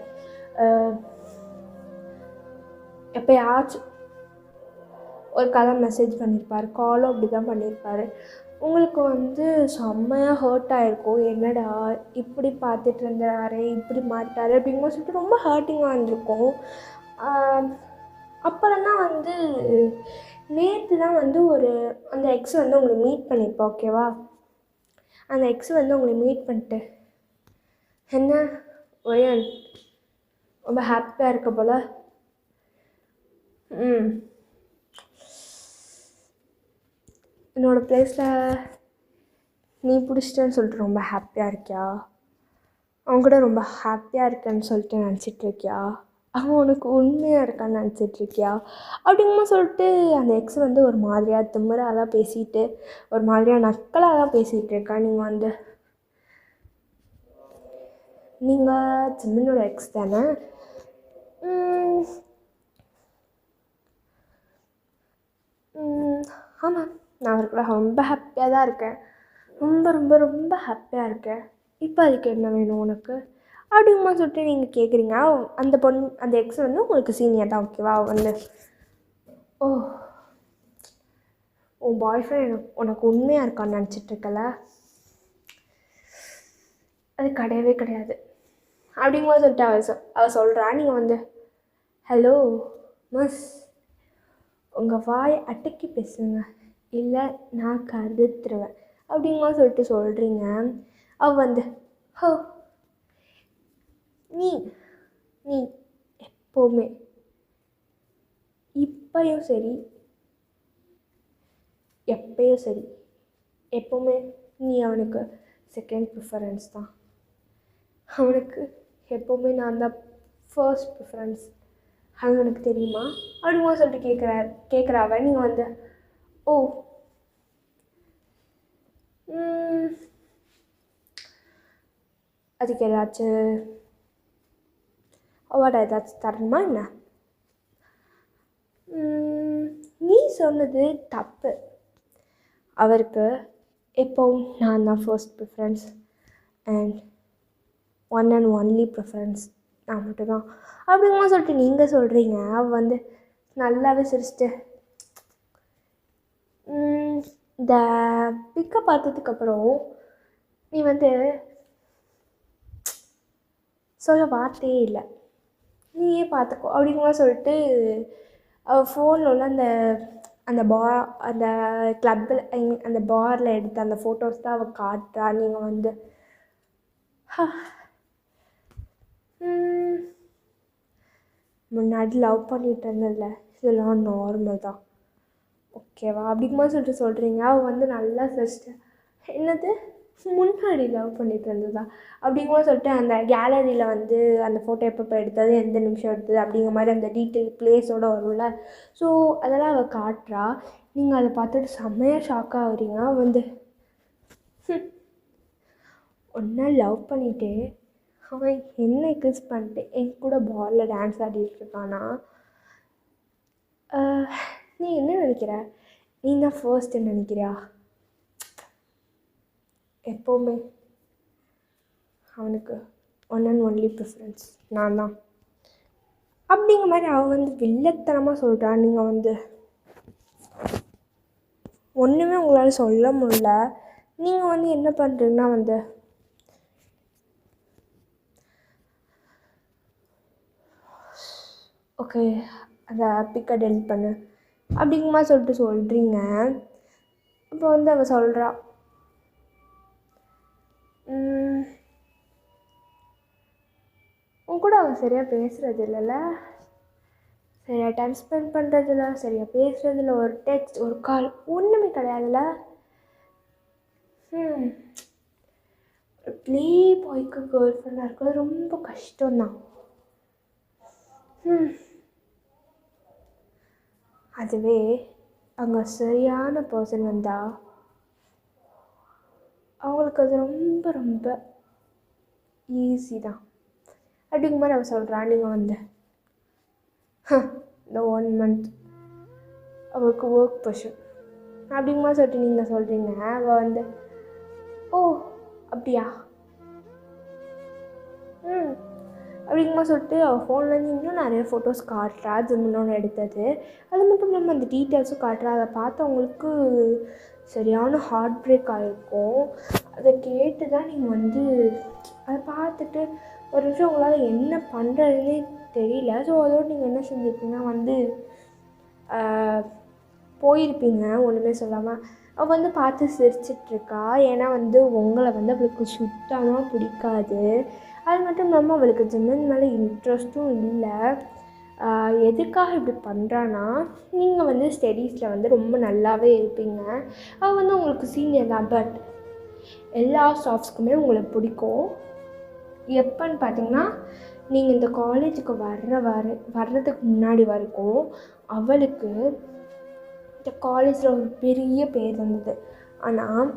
எப்போயாச்சும் ஒரு கதை மெசேஜ் பண்ணியிருப்பார், காலும் அப்படி தான் பண்ணியிருப்பார். உங்களுக்கு வந்து செம்மையாக ஹர்ட் ஆகிருக்கும், என்னடா இப்படி பார்த்துட்டு இருந்தாரு, இப்படி மாறிட்டாரு அப்படிங்கிற சொல்லிட்டு ரொம்ப ஹர்ட்டிங்காக இருந்திருக்கும். அப்புறம் தான் வந்து நேற்று தான் வந்து அந்த எக்ஸ் வந்து உங்களை மீட் பண்ணியிருப்பா, ஓகேவா. அந்த எக்ஸ் வந்து உங்களை மீட் பண்ணிட்டு என்ன ஒயன் ரொம்ப ஹாப்பியாக இருக்க போல் என்னோடய ப்ளேஸில் நீ பிடிச்சிட்டேன்னு சொல்லிட்டு ரொம்ப ஹாப்பியாக இருக்கியா? அவன் கூட ரொம்ப ஹாப்பியாக இருக்கேன்னு சொல்லிட்டு நினச்சிட்ருக்கியா? அவன் உனக்கு உண்மையாக இருக்கான்னு நினச்சிட்ருக்கியா? அப்படிங்கும்போது சொல்லிட்டு அந்த எக்ஸ் வந்து ஒரு மாதிரியாக திமிராக தான் பேசிட்டு ஒரு மாதிரியாக நக்கலாக தான் பேசிகிட்டு இருக்கா. நீங்கள் ஜிம்மினோட எக்ஸ் தானே? ஆமாம், நான் அவருக்குள்ள ரொம்ப ஹாப்பியாக தான் இருக்கேன். ரொம்ப ரொம்ப ரொம்ப ஹாப்பியாக இருக்கேன். இப்போ அதுக்கு என்ன வேணும் உனக்கு? அப்படிங்குமா சொல்லிட்டு நீங்கள் கேட்குறீங்க. அந்த எக்ஸ் வந்து உங்களுக்கு சீனியர் தான், ஓகேவா? வந்து ஓ, உன் பாய் ஃப்ரெண்ட் உனக்கு உண்மையாக இருக்கான்னு நினச்சிட்ருக்கல? அது கிடையவே கிடையாது. அப்படிங்கும்போது சொல்லிட்டு அவள் சொல்கிறா. நீங்கள் வந்து ஹலோ மிஸ், உங்கள் வாயை அடக்கி பேசுங்க, இல்லை நான் கருத்துருவேன் அப்படிங்கும்போது சொல்லிட்டு சொல்கிறீங்க. அவள் வந்து ஹோ, நீ நீ எப்போவுமே இப்போயும் சரி எப்போயும் சரி எப்போவுமே நீ அவனுக்கு செகண்ட் ப்ரிஃபரன்ஸ் தான். அவனுக்கு எப்போவுமே நான் தான் ஃபர்ஸ்ட் ப்ரிஃபரன்ஸ். அது உனக்கு தெரியுமா? அப்படிங்கும்போது சொல்லிட்டு கேட்குறாவ. நீங்கள் வந்து ஓ, அதுக்கு ஏதாச்சும் அவார்டு ஏதாச்சும் தரணுமா என்ன? நீ சொன்னது தப்பு. அவருக்கு எப்போவும் நான் தான் first preference and only preference நான் மட்டும்தான் அப்படிங்கும்போது சொல்லிட்டு நீங்கள் சொல்கிறீங்க. அவள் வந்து நல்லாவே சிரிச்சிட்டு இந்த பிக்கை பார்த்ததுக்கப்புறம் நீ வந்து சொல்ல வார்த்தையே இல்லை, நீயே பார்த்துக்கோ அப்படிங்கும்போது சொல்லிட்டு அவள் ஃபோனில் உள்ள அந்த கிளப்பில் அந்த பாரில் எடுத்த அந்த ஃபோட்டோஸ் தான் அவள் காட்டுறா. நீங்கள் வந்து முன்னாடி லவ் பண்ணிட்டு இருந்ததில்ல, இதெல்லாம் நார்மல் தான், ஓகேவா? அப்படிங்கும்போது சொல்லிட்டு சொல்கிறீங்க. அவள் வந்து நல்லா சிரிச்சிட்டு என்னது முன்னாடி லவ் பண்ணிட்டு இருந்ததா அப்படிங்கும்போது சொல்லிட்டு அந்த கேலரியில் வந்து அந்த ஃபோட்டோ எப்போ எடுத்தது, எந்த நிமிஷம் எடுத்தது அப்படிங்கிற மாதிரி அந்த டீட்டெயில் ப்ளேஸோடு வரும்ல. ஸோ அதெல்லாம் அவள் காட்டுறா. நீங்கள் அதை பார்த்துட்டு செம்மையாக ஷாக்காக ஆகுறீங்க. வந்து ஒன்றா லவ் பண்ணிவிட்டு அவன் என்ன கிஸ் பண்ணிட்டு என் கூட பாலில் டான்ஸ் ஆடிட்டு இருக்கானா? நீ என்ன நினைக்கிற? நீ தான் ஃபர்ஸ்ட்டு நினைக்கிறியா? எப்போவுமே அவனுக்கு ஒன்லி ப்ரிஃபரன்ஸ் நான் தான் அப்படிங்கிற மாதிரி அவள் வந்து வில்லத்தனமாக சொல்கிறா. நீங்கள் வந்து ஒன்றுமே உங்களால் சொல்ல முடியல. நீங்கள் வந்து என்ன பண்ணுறீங்கன்னா வந்து ஓகே அந்த பிக்கை டெலிட் பண்ணு அப்படிங்கிற மாதிரி சொல்கிறீங்க. இப்போ வந்து அவள் சொல்கிறா உன் கூட அவள் சரியாக பேசுகிறது இல்லைல்ல, சரியாக டைம் ஸ்பெண்ட் பண்ணுறதில்ல, சரியாக பேசுகிறதில்ல, ஒரு டெக்ஸ்ட் ஒரு கால் ஒன்றுமே கிடையாதுல்ல. ப்ளே பாய்க்கு கேர்ள் ஃப்ரெண்டாக இருக்கிறது ரொம்ப கஷ்டம்தான். அதுவே அங்கே சரியான பர்சன் வந்தால் அவங்களுக்கு அது ரொம்ப ரொம்ப ஈஸி தான் அப்படிங்கிற மாதிரி அவள் சொல்கிறா. நீங்கள் வந்து இந்த 1 month அவளுக்கு ஒர்க் ப்ரெஷர் அப்படிங்கிற மாதிரி சொல்லிட்டு நீங்கள் சொல்கிறீங்க. அவள் வந்து ஓ அப்படியா அப்படிங்குமா சொல்லிட்டு அவள் ஃபோன்லேருந்து இன்னும் நிறைய ஃபோட்டோஸ் காட்டுறா ஜிம்மினோட எடுத்தது. அது மட்டும் இல்லாமல் அந்த டீட்டெயில்ஸும் காட்டுறா. அதை பார்த்து அவங்களுக்கு சரியான ஹார்ட் பிரேக் ஆகிருக்கும். அதை கேட்டு தான் நீங்கள் வந்து அதை பார்த்துட்டு ஒரு நிமிஷம் உங்களால் என்ன பண்ணுறதுன்னே தெரியல. ஸோ அதோடு நீங்கள் என்ன செஞ்சுருப்பீங்கன்னா வந்து போயிருப்பீங்க ஒன்றுமே சொல்லாமல். அவள் வந்து பார்த்து சிரிச்சிட்ருக்கா. ஏன்னா வந்து உங்களை வந்து அவளுக்கு சுத்தமாக பிடிக்காது. அது மட்டும் இல்லாமல் அவளுக்கு ஜிம்மன் மேலே இன்ட்ரெஸ்ட்டும் இல்லை. எதுக்காக இப்படி பண்ணுறான்னா, நீங்கள் வந்து ஸ்டடீஸில் வந்து ரொம்ப நல்லாவே இருப்பீங்க. அவள் வந்து உங்களுக்கு சீனியர் தான், பட் எல்லா ஸ்டாஃப்ஸ்க்குமே உங்களை பிடிக்கும். எப்போன்னு பார்த்தீங்கன்னா, நீங்கள் இந்த காலேஜுக்கு வர்றதுக்கு முன்னாடி வரைக்கும் அவளுக்கு இந்த காலேஜில் ஒரு பெரிய பேர் இருந்தது. ஆனால்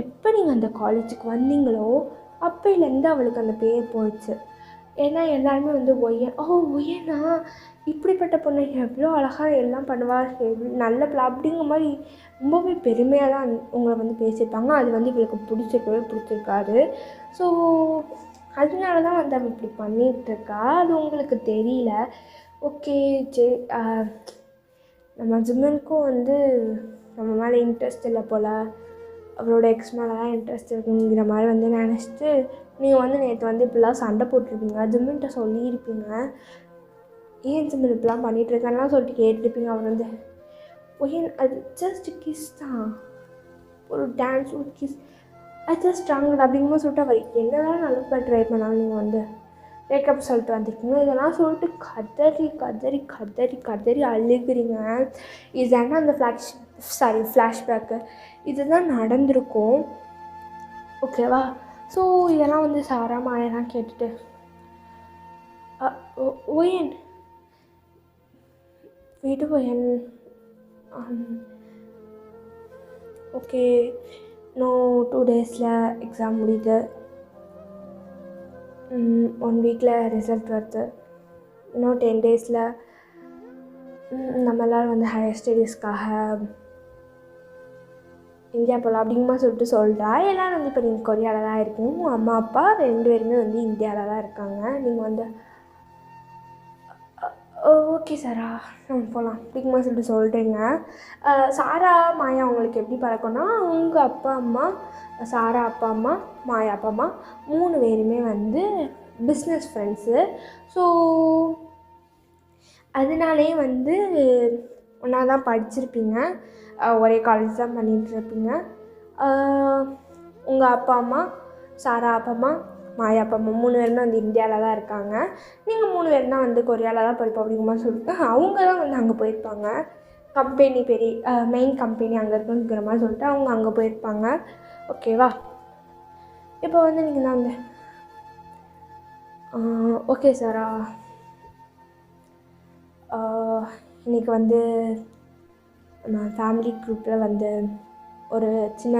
எப்போ நீங்கள் அந்த காலேஜுக்கு வந்தீங்களோ அப்போலேருந்து அவளுக்கு அந்த பேர் போயிடுச்சு. ஏன்னா எல்லாருமே வந்து ஒய்யனா இப்படிப்பட்ட பொண்ணு எவ்வளோ அழகாக எல்லாம் பண்ணுவாள், நல்ல பிள்ளை அப்படிங்கிற மாதிரி ரொம்பவே பெருமையாக தான் உங்களை வந்து பேசியிருப்பாங்க. அது வந்து இவளுக்கு பிடிச்சிருக்காது. ஸோ அதனால தான் வந்து அவள் இப்படி பண்ணிகிட்ருக்கா. அது உங்களுக்கு தெரியல. ஓகே, சரி, நம்ம ஜிம்மனுக்கும் வந்து நம்ம மேலே இன்ட்ரெஸ்ட் இல்லை போல், அவளோட எக்ஸ் மேலே தான் இன்ட்ரெஸ்ட் இருக்குங்கிற மாதிரி வந்து நினச்சிட்டு நீங்கள் வந்து நேற்று வந்து இப்படிலாம் சண்டை போட்டிருப்பீங்க. ஜிம்மன்கிட்ட சொல்லியிருப்பீங்க, ஏன் ஜிம்மன் இப்படிலாம் பண்ணிகிட்ருக்கான்லாம் சொல்லிட்டு கேட்டிருப்பீங்க. அவர் வந்து அது ஜஸ்ட் கிஸ் தான், ஒரு டான்ஸ், ஒரு கிஸ், அது ஜஸ்ட் ஸ்ட்ராங் அப்படிங்கும்போது சொல்லிட்டு அவர் என்னதான் நல்லா ட்ரை பண்ணாலும் நீங்கள் வந்து மேக்கப் சொல்லிட்டு வந்திருக்கீங்க. இதெல்லாம் சொல்லிட்டு கதறி கதறி கதறி கதறி அழுகிறீங்க. இதுதானே அந்த ஃப்ளாஷ்பேக்கு இதுதான் நடந்திருக்கும். ஓகேவா? ஸோ இதெல்லாம் வந்து சாரா மாயெல்லாம் கேட்டுட்டு ஒயன் வீட்டு ஒயன் ஓகே, இன்னும் 2 daysல எக்ஸாம் முடியுது, 1 weekல ரிசல்ட் வருது, இன்னும் 10 daysல நம்ம எல்லோரும் வந்து ஹையர் ஸ்டடீஸ்க்காக இந்தியா போகலாம் அப்படிங்கமா சொல்கிறா. எல்லோரும் வந்து இப்போ நீங்கள் கொரியாவில் தான் இருக்கீங்க. உங்கள் அம்மா அப்பா 2 பேருமே வந்து இந்தியாவில் தான் இருக்காங்க. நீங்கள் வந்து ஓகே சாரா நம்ம போகலாம் அப்படிங்கமா சொல்கிறீங்க. சாரா மாயா உங்களுக்கு எப்படி பழக்கம்னா, உங்கள் அப்பா அம்மா, சாரா அப்பா அம்மா, மாயா அப்பா அம்மா 3 பேருமே வந்து பிஸ்னஸ் ஃப்ரெண்ட்ஸு. ஸோ அதனாலே வந்து ஒன்றா தான் படிச்சிருப்பீங்க, ஒரே காலேஜ் தான் பண்ணிகிட்ருப்பீங்க. உங்கள் அப்பா அம்மா, சாரா அப்பா அம்மா, மாயா அப்பா அம்மா 3 பேருமே வந்து இந்தியாவில் தான் இருக்காங்க. நீங்கள் 3 பேர் தான் வந்து கொரியாவில் தான் படிப்போம் அப்படிங்கிற மாதிரி சொல்லிட்டு அவங்க தான் வந்து அங்கே போயிருப்பாங்க. கம்பெனி மெயின் கம்பெனி அங்கே இருக்குங்கிற மாதிரி சொல்லிட்டு அவங்க அங்கே போயிருப்பாங்க. ஓகேவா? இப்போ வந்து நீங்கள் தான் வந்து ஓகே சாரா, இன்றைக்கி வந்து நம்ம ஃபேமிலி குரூப்பில் வந்து ஒரு சின்ன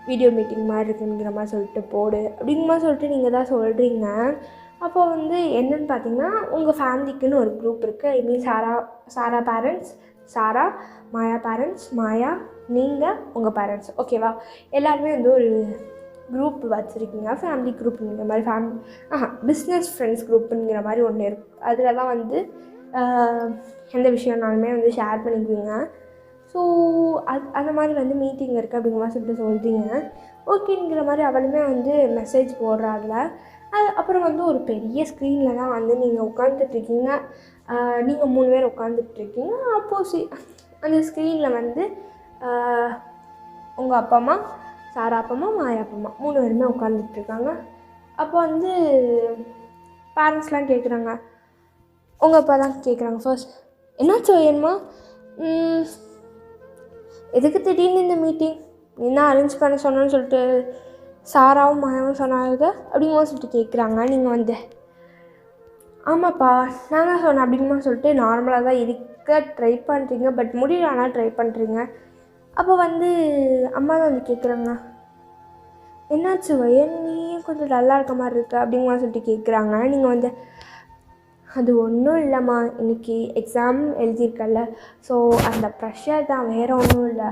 வீடியோ மீட்டிங் மாதிரி இருக்குங்கிற மாதிரி சொல்லிட்டு போடு அப்படிங்கிற மாதிரி சொல்லிட்டு நீங்கள் தான் சொல்கிறீங்க. அப்போ வந்து என்னென்னு பார்த்தீங்கன்னா, உங்கள் ஃபேமிலிக்குன்னு ஒரு குரூப் இருக்குது. ஐ மீன் சாரா பேரண்ட்ஸ், சாரா, மாயா பேரண்ட்ஸ், மாயா, நீங்கள், உங்கள் பேரண்ட்ஸ். ஓகேவா? எல்லாருமே வந்து ஒரு குரூப் வச்சுருக்கீங்க, ஃபேமிலி குரூப்புங்கிற மாதிரி, பிஸ்னஸ் ஃப்ரெண்ட்ஸ் குரூப்புங்கிற மாதிரி ஒன்று இருக்குது. அதில் தான் வந்து எந்த விஷயம்னாலுமே வந்து ஷேர் பண்ணிக்குவீங்க. ஸோ அந்த மாதிரி வந்து மீட்டிங் இருக்குது அப்படிங்கிற மாதிரி சொல்லிட்டு சொல்கிறீங்க. ஓகேங்கிற மாதிரி அவளுமே வந்து மெசேஜ் போடுறாள். அப்புறம் வந்து ஒரு பெரிய ஸ்க்ரீனில் தான் வந்து நீங்கள் உட்காந்துட்ருக்கீங்க. நீங்கள் 3 பேர் உட்காந்துட்ருக்கீங்க. அப்போது அந்த ஸ்க்ரீனில் வந்து உங்கள் அப்பா அம்மா, சாரா அப்பா அம்மா, மாயா அப்பா அம்மா 3 பேருமே உட்காந்துட்ருக்காங்க. அப்போ வந்து பேரண்ட்ஸ்லாம் கேட்குறாங்க. உங்கள் அப்பா தான் கேட்குறாங்க ஃபர்ஸ்ட், என்னாச்சு வேணுமா, எதுக்கு திடீர்னு இந்த மீட்டிங், நீ தான் அரேஞ்ச் பண்ண சொன்னேன்னு சொல்லிட்டு சாராவும் மாயாவும் சொன்னாங்க அப்படிங்கும்போது சொல்லிட்டு கேட்குறாங்க. நீங்கள் வந்து ஆமாப்பா நான் தான் சொன்னேன் அப்படிங்குமா சொல்லிட்டு நார்மலாக தான் இருக்க ட்ரை பண்ணுறீங்க, பட் முடியல, ஆனால் ட்ரை பண்ணுறீங்க. அப்போ வந்து அம்மா தான் வந்து கேட்குறாங்க, என்னாச்சு வயன், நீயும் கொஞ்சம் நல்லா இருக்க மாதிரி இருக்கு அப்படிங்குமா சொல்லிட்டு கேட்குறாங்க. நீங்கள் வந்து அது ஒன்றும் இல்லைம்மா, இன்றைக்கி எக்ஸாம் எழுதியிருக்கல, ஸோ அந்த ப்ரெஷர் தான், வேறு ஒன்றும் இல்லை,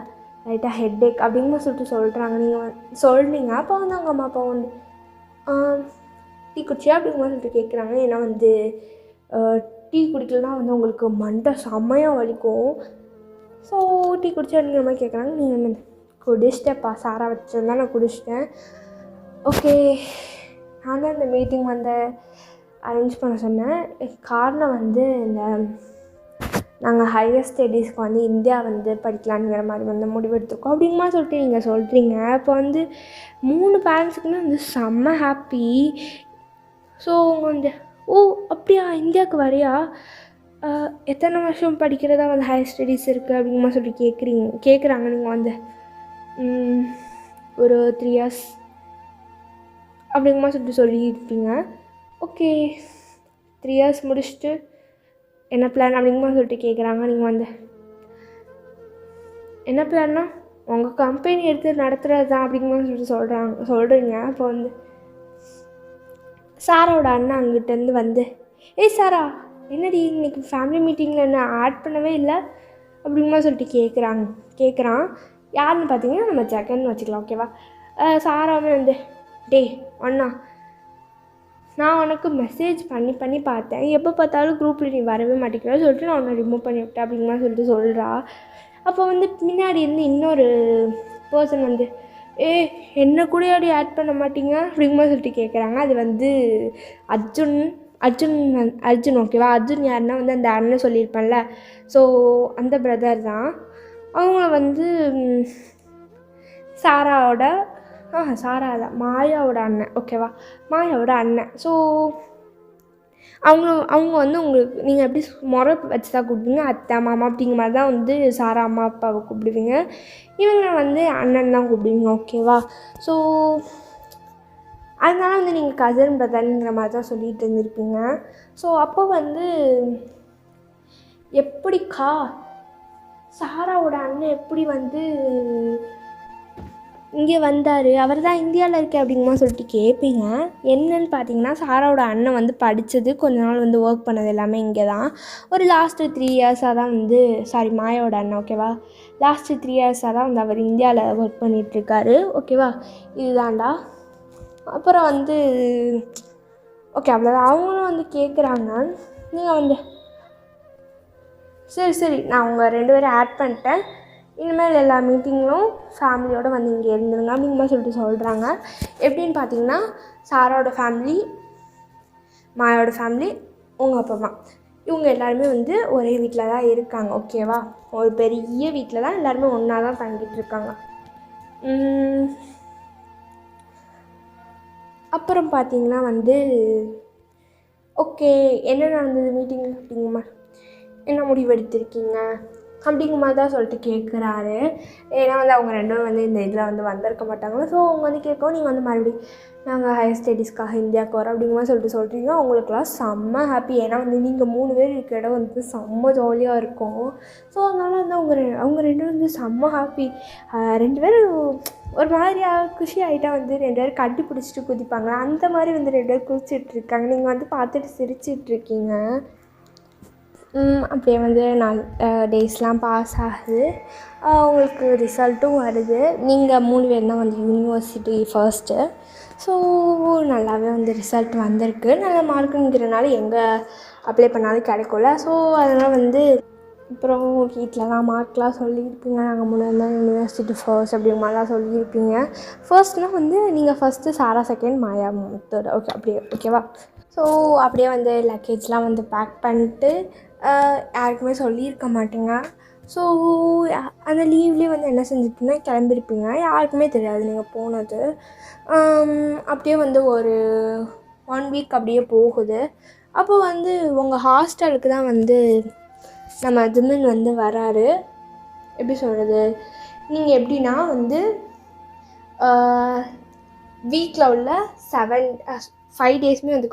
லைட்டாக ஹெட்டேக் அப்படிங்கும்போது சொல்கிறாங்க. நீங்கள் சொல்கிறீங்க. அப்போ வந்து அவங்க அம்மா அப்பா வந்து டீ குடிச்சியா அப்படிங்கும்போது சொல்லிட்டு கேட்குறாங்க. ஏன்னா வந்து டீ குடிக்கலனா வந்து உங்களுக்கு மண்டை செம்மையாக வலிக்கும். ஸோ டீ குடிச்சா அப்படிங்கிற மாதிரி கேட்குறாங்க. நீங்கள் வந்து குடிச்சிட்டேப்பா, சாரா வச்சுருந்தா நான் குடிச்சிட்டேன். ஓகே, நான் தான் இந்த மீட்டிங் வந்து அரேஞ்ச் பண்ண சொன்னேன். காரணம் வந்து இந்த நாங்கள் ஹையர் ஸ்டடீஸ்க்கு வந்து இந்தியா வந்து படிக்கலாங்கிற மாதிரி வந்து முடிவெடுத்துருக்கோம் அப்படிங்கமா சொல்லிட்டு நீங்கள் சொல்கிறீங்க. இப்போ வந்து 3 பேரண்ட்ஸுக்குமே வந்து செம்ம ஹாப்பி. ஸோ அவங்க வந்து ஓ அப்படியா இந்தியாவுக்கு வரையா, எத்தனை வருஷம் படிக்கிறதா வந்து ஹையர் ஸ்டடீஸ் இருக்குது அப்படிங்கமா சொல்லிட்டு கேட்குறாங்க. நீங்கள் வந்து ஒரு 3 இயர்ஸ் அப்படிங்கமா சொல்லிட்டு சொல்லியிருப்பீங்க. ஓகே 3 இயர்ஸ் முடிச்சுட்டு என்ன பிளான் அப்படிங்கமா சொல்லிட்டு கேட்குறாங்க. நீங்கள் வந்து என்ன பிளான்னா உங்கள் கம்பெனி எடுத்து நடத்துகிறது தான் அப்படிங்கமா சொல்லிட்டு சொல்கிறீங்க. அப்போ வந்து சாராவோட அண்ணன் அங்கிட்டேருந்து வந்து ஏய் சாரா என்னடி இன்றைக்கி ஃபேமிலி மீட்டிங்கில் என்ன ஆட் பண்ணவே இல்லை அப்படிங்கமா சொல்லிட்டு கேட்குறான். யாருன்னு பார்த்தீங்கன்னா நம்ம ஜெகன் வச்சுக்கலாம். ஓகேவா. சாராவே வந்து டே அண்ணா நான் உனக்கு மெசேஜ் பண்ணி பார்த்தேன், எப்போ பார்த்தாலும் குரூப்பில் நீ வரவே மாட்டேங்கிற சொல்லிட்டு நான் உன்னை ரிமூவ் பண்ணி விட்டேன் அப்படிங்கமா சொல்லிட்டு சொல்கிறா. அப்போ வந்து பின்னாடி இருந்து இன்னொரு பர்சன் வந்து என்ன கூட யாடி ஆட் பண்ண மாட்டீங்க அப்படிங்கமா சொல்லிட்டு கேட்குறாங்க. அது வந்து அர்ஜுன் ஓகேவா. அர்ஜுன் யாருன்னா வந்து அந்த அண்ணன் சொல்லியிருப்பேன்ல, ஸோ அந்த பிரதர் தான். அவங்க வந்து சாரா தான் மாயாவோட அண்ணன். ஓகேவா, மாயாவோட அண்ணன். ஸோ அவங்க வந்து உங்களுக்கு நீங்கள் எப்படி முறை வச்சு தான் கூப்பிடுவீங்க, அத்தை மாமா அப்படிங்கிற மாதிரி தான் வந்து சாரா அம்மா அப்பாவை கூப்பிடுவீங்க. இவங்க வந்து அண்ணன் தான் கூப்பிடுவீங்க. ஓகேவா. ஸோ அதனால வந்து நீங்கள் கசின் பிரதர்ங்கிற மாதிரி தான் சொல்லிகிட்டு இருந்திருப்பீங்க. ஸோ அப்போ வந்து எப்படிக்கா சாராவோட அண்ணன் எப்படி வந்து இங்கே வந்தார், அவர் தான் இந்தியாவில் இருக்கே அப்படிங்கமா சொல்லிட்டு கேட்பீங்க. என்னன்னு பார்த்தீங்கன்னா சாராவோட அண்ணன் வந்து படித்தது கொஞ்ச நாள் வந்து ஒர்க் பண்ணது எல்லாமே இங்கே தான். ஒரு லாஸ்ட்டு 3 இயர்ஸாக தான் வந்து மாயாவோட அண்ணன் ஓகேவா, லாஸ்ட்டு 3 இயர்ஸாக தான் வந்து அவர் இந்தியாவில் ஒர்க் பண்ணிகிட்ருக்காரு. ஓகேவா, இதுதான்டா. அப்புறம் வந்து ஓகே அவ்வளோதான். அவங்களும் வந்து கேட்குறாங்க. நீங்கள் வந்து சரி நான் உங்கள் 2 பேரும் ஆட் பண்ணிட்டேன், இனிமேல் எல்லா மீட்டிங்களும் ஃபேமிலியோடு வந்து இங்கே இருந்துருங்க அப்படிங்கிற சொல்லிட்டு சொல்கிறாங்க. எப்படின்னு பார்த்தீங்கன்னா சாராவோட ஃபேமிலி, மாயோட ஃபேமிலி, உங்கள் அப்பா அம்மா இவங்க எல்லாருமே வந்து ஒரே வீட்டில் தான் இருக்காங்க. ஓகேவா, ஒரு பெரிய வீட்டில் தான் எல்லாருமே ஒன்றா தான் தங்கிட்டு இருக்காங்க. அப்புறம் பார்த்தீங்கன்னா வந்து ஓகே என்ன நடந்தது மீட்டிங் அப்படிங்கம்மா, என்ன முடிவு எடுத்திருக்கீங்க அப்படிங்கிற மாதிரி தான் சொல்லிட்டு கேட்குறாரு. ஏன்னா வந்து அவங்க 2 பேரும் வந்து இந்த இதில் வந்து வந்திருக்க மாட்டாங்களோ. ஸோ அவங்க வந்து கேட்கவும் நீங்கள் வந்து மறுபடியும் நாங்கள் ஹையர் ஸ்டடீஸ்க்காக இந்தியாவுக்கு வரோம் அப்படிங்கிற மாதிரி சொல்கிறீங்க. அவங்களுக்குலாம் செம்ம ஹாப்பி. ஏன்னா வந்து நீங்கள் 3 பேர் இருக்கிற இடம் வந்து செம்ம ஜாலியாக இருக்கும். ஸோ அதனால் வந்து அவங்க 2 பேரும் வந்து செம்ம ஹாப்பி. 2 பேரும் ஒரு மாதிரியாக குஷி ஆகிட்டா வந்து 2 பேரும் கட்டி பிடிச்சிட்டு குதிப்பாங்க, அந்த மாதிரி வந்து 2 பேர் குதிச்சிட்ருக்காங்க. நீங்கள் வந்து பார்த்துட்டு சிரிச்சிட்ருக்கீங்க. அப்படியே வந்து டேஸ்லாம் பாஸ் ஆகுது. உங்களுக்கு ரிசல்ட்டும் வருது. நீங்கள் 3 பேர் தான் வந்து யூனிவர்சிட்டி ஃபர்ஸ்ட்டு. ஸோ நல்லாவே வந்து ரிசல்ட் வந்திருக்கு. நல்ல மார்க்குங்கிறனால எங்கே அப்ளை பண்ணாலும் கிடைக்கும்ல. ஸோ அதனால் வந்து அப்புறம் வீட்டிலலாம் மார்க்லாம் சொல்லியிருப்பீங்க, நாங்கள் முன்னாடி தான் யூனிவர்சிட்டி ஃபர்ஸ்ட் அப்படிங்கிற மாதிரிலாம் சொல்லியிருப்பீங்க. ஃபர்ஸ்ட்னால் வந்து நீங்கள் ஃபஸ்ட்டு, சாரா செகண்ட், மாயா தேர்ட். ஓகே அப்படியே ஓகேவா. ஸோ அப்படியே வந்து லக்கேஜ்லாம் வந்து பேக் பண்ணிட்டு யாருக்குமே சொல்லியிருக்க மாட்டேங்க. ஸோ அந்த லீவ்லேயே வந்து என்ன செஞ்சுட்டுனா கிளம்பியிருப்பீங்க, யாருக்குமே தெரியாது நீங்கள் போனது. அப்படியே வந்து ஒரு 1 வீக் அப்படியே போகுது. அப்போ வந்து உங்கள் ஹாஸ்டலுக்கு தான் வந்து நம்ம ஜிமின் வந்து வராரு. எப்படி சொல்கிறது, நீங்கள் எப்படின்னா வந்து வீக்கில் உள்ள 5 டேஸுமே வந்து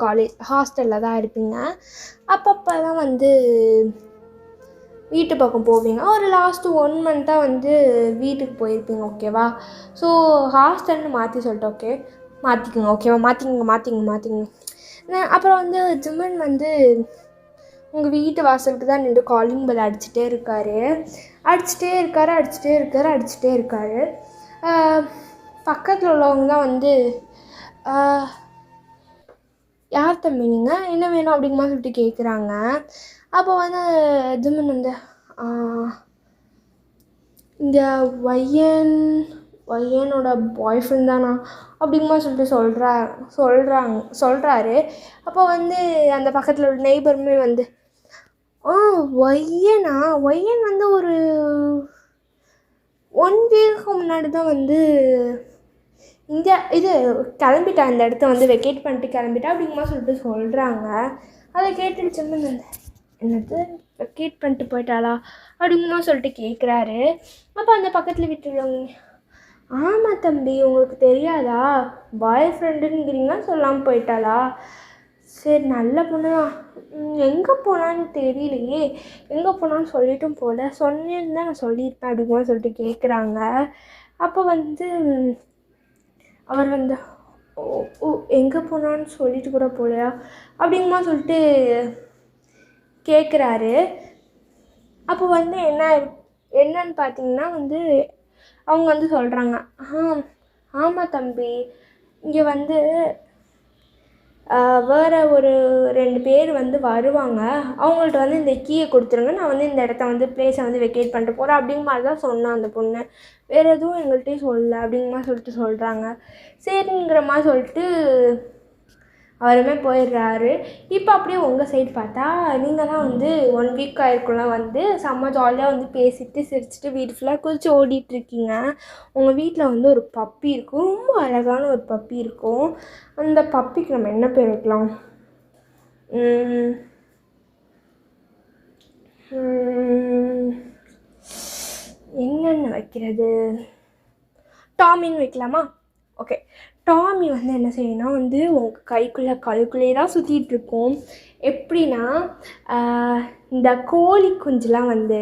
ஹாஸ்டலில் தான் இருப்பீங்க. அப்பப்போ தான் வந்து வீட்டு பக்கம் போவீங்க. ஒரு லாஸ்ட்டு 1 மந்த்தாக வந்து வீட்டுக்கு போயிருப்பீங்க. ஓகேவா. ஸோ ஹாஸ்டல்னு மாற்றி சொல்லிட்டு ஓகே மாற்றிக்குங்க. ஓகேவா, மாற்றிங்க. அப்புறம் வந்து ஜிமன் வந்து உங்கள் வீட்டு வாசலுக்கு தான் நின்று காலிங் பெல் அடிச்சுட்டே இருக்காரு. பக்கத்தில் உள்ளவங்க தான் வந்து யார் தம்பி நீங்கள், என்ன வேணும் அப்படிங்கிற மாதிரி சொல்லிட்டு கேட்குறாங்க. அப்போ வந்து ஜிமன் வந்து இந்த வையனோட பாய் ஃப்ரெண்ட் தானா அப்படிங்கிற மாதிரி சொல்லிட்டு சொல்கிறாரு. அப்போ வந்து அந்த பக்கத்தில் உள்ள நெய்பருமே வந்து ஒய்யனா ஒய்யன் வந்து ஒரு 1 வீக்கு முன்னாடி தான் வந்து இந்தியா இது கிளம்பிட்டா, இந்த இடத்த வந்து வெக்கேட் பண்ணிட்டு கிளம்பிட்டா அப்படிங்கமா சொல்லிட்டு சொல்கிறாங்க. அதை கேட்டுட்டு சிம்மன் என்னது வெக்கேட் பண்ணிட்டு போயிட்டாளா அப்படிங்கமா சொல்லிட்டு கேட்குறாரு. அப்போ அந்த பக்கத்தில் விட்டுருவாங்க. ஆமாம் தம்பி, உங்களுக்கு தெரியாதா, பாய் ஃப்ரெண்டுங்கிறீங்க, சொல்லாமல் போயிட்டாளா? சரி, நல்ல பொண்ணு தான். எங்கே போனான்னு தெரியலையே, எங்கே போனான்னு சொல்லிட்டும் போல, சொன்னேன்னு தான் நான் சொல்லியிருப்பேன் அப்படிங்கமா சொல்லிட்டு கேட்குறாங்க. அப்போ வந்து அவர் வந்து எங்கே போனான்னு சொல்லிட்டு கூட போலையா அப்படிங்கமா சொல்லிட்டு கேட்குறாரு. அப்போ வந்து என்னன்னு பார்த்தீங்கன்னா வந்து அவங்க வந்து சொல்கிறாங்க, ஆமாம் தம்பி, இங்கே வந்து வேறு ஒரு 2 பேர் வந்து வருவாங்க, அவங்கள்ட்ட வந்து இந்த கீயை கொடுத்துருங்க, நான் வந்து இந்த இடத்த வந்து பிளேஸை வந்து வெக்கேட் பண்ணிட்டு போகிறேன் அப்படிங்கிற மாதிரி தான் சொன்னான் அந்த பொண்ணு. வேறு எதுவும் எங்கள்கிட்டையும் சொல்லலை அப்படிங்கிற மாதிரி சொல்லிட்டு சொல்கிறாங்க. சரிங்கிற மாதிரி சொல்லிட்டு அவருமே போயிடுறாரு. இப்போ அப்படியே உங்கள் சைடு பார்த்தா நீங்கள் தான் வந்து 1 வீக் ஆயிருக்குள்ள வந்து செம்ம ஜாலியாக வந்து பேசிட்டு சிரிச்சுட்டு வீடு ஃபுல்லாக குதிச்சு ஓடிட்டுருக்கீங்க. உங்கள் வீட்டில் வந்து ஒரு பப்பி இருக்கும், ரொம்ப அழகான ஒரு பப்பி இருக்கும். அந்த பப்பிக்கு நம்ம என்ன பேர் வைக்கலாம்? என்னென்ன வைக்கிறது? டாமின்னு வைக்கலாமா? ஓகே, டாமி வந்து என்ன செய்யணும்னா வந்து உங்கள் கைக்குள்ளே தான் சுற்றிட்டுருக்கோம். எப்படின்னா இந்த கோழி குஞ்சுலாம் வந்து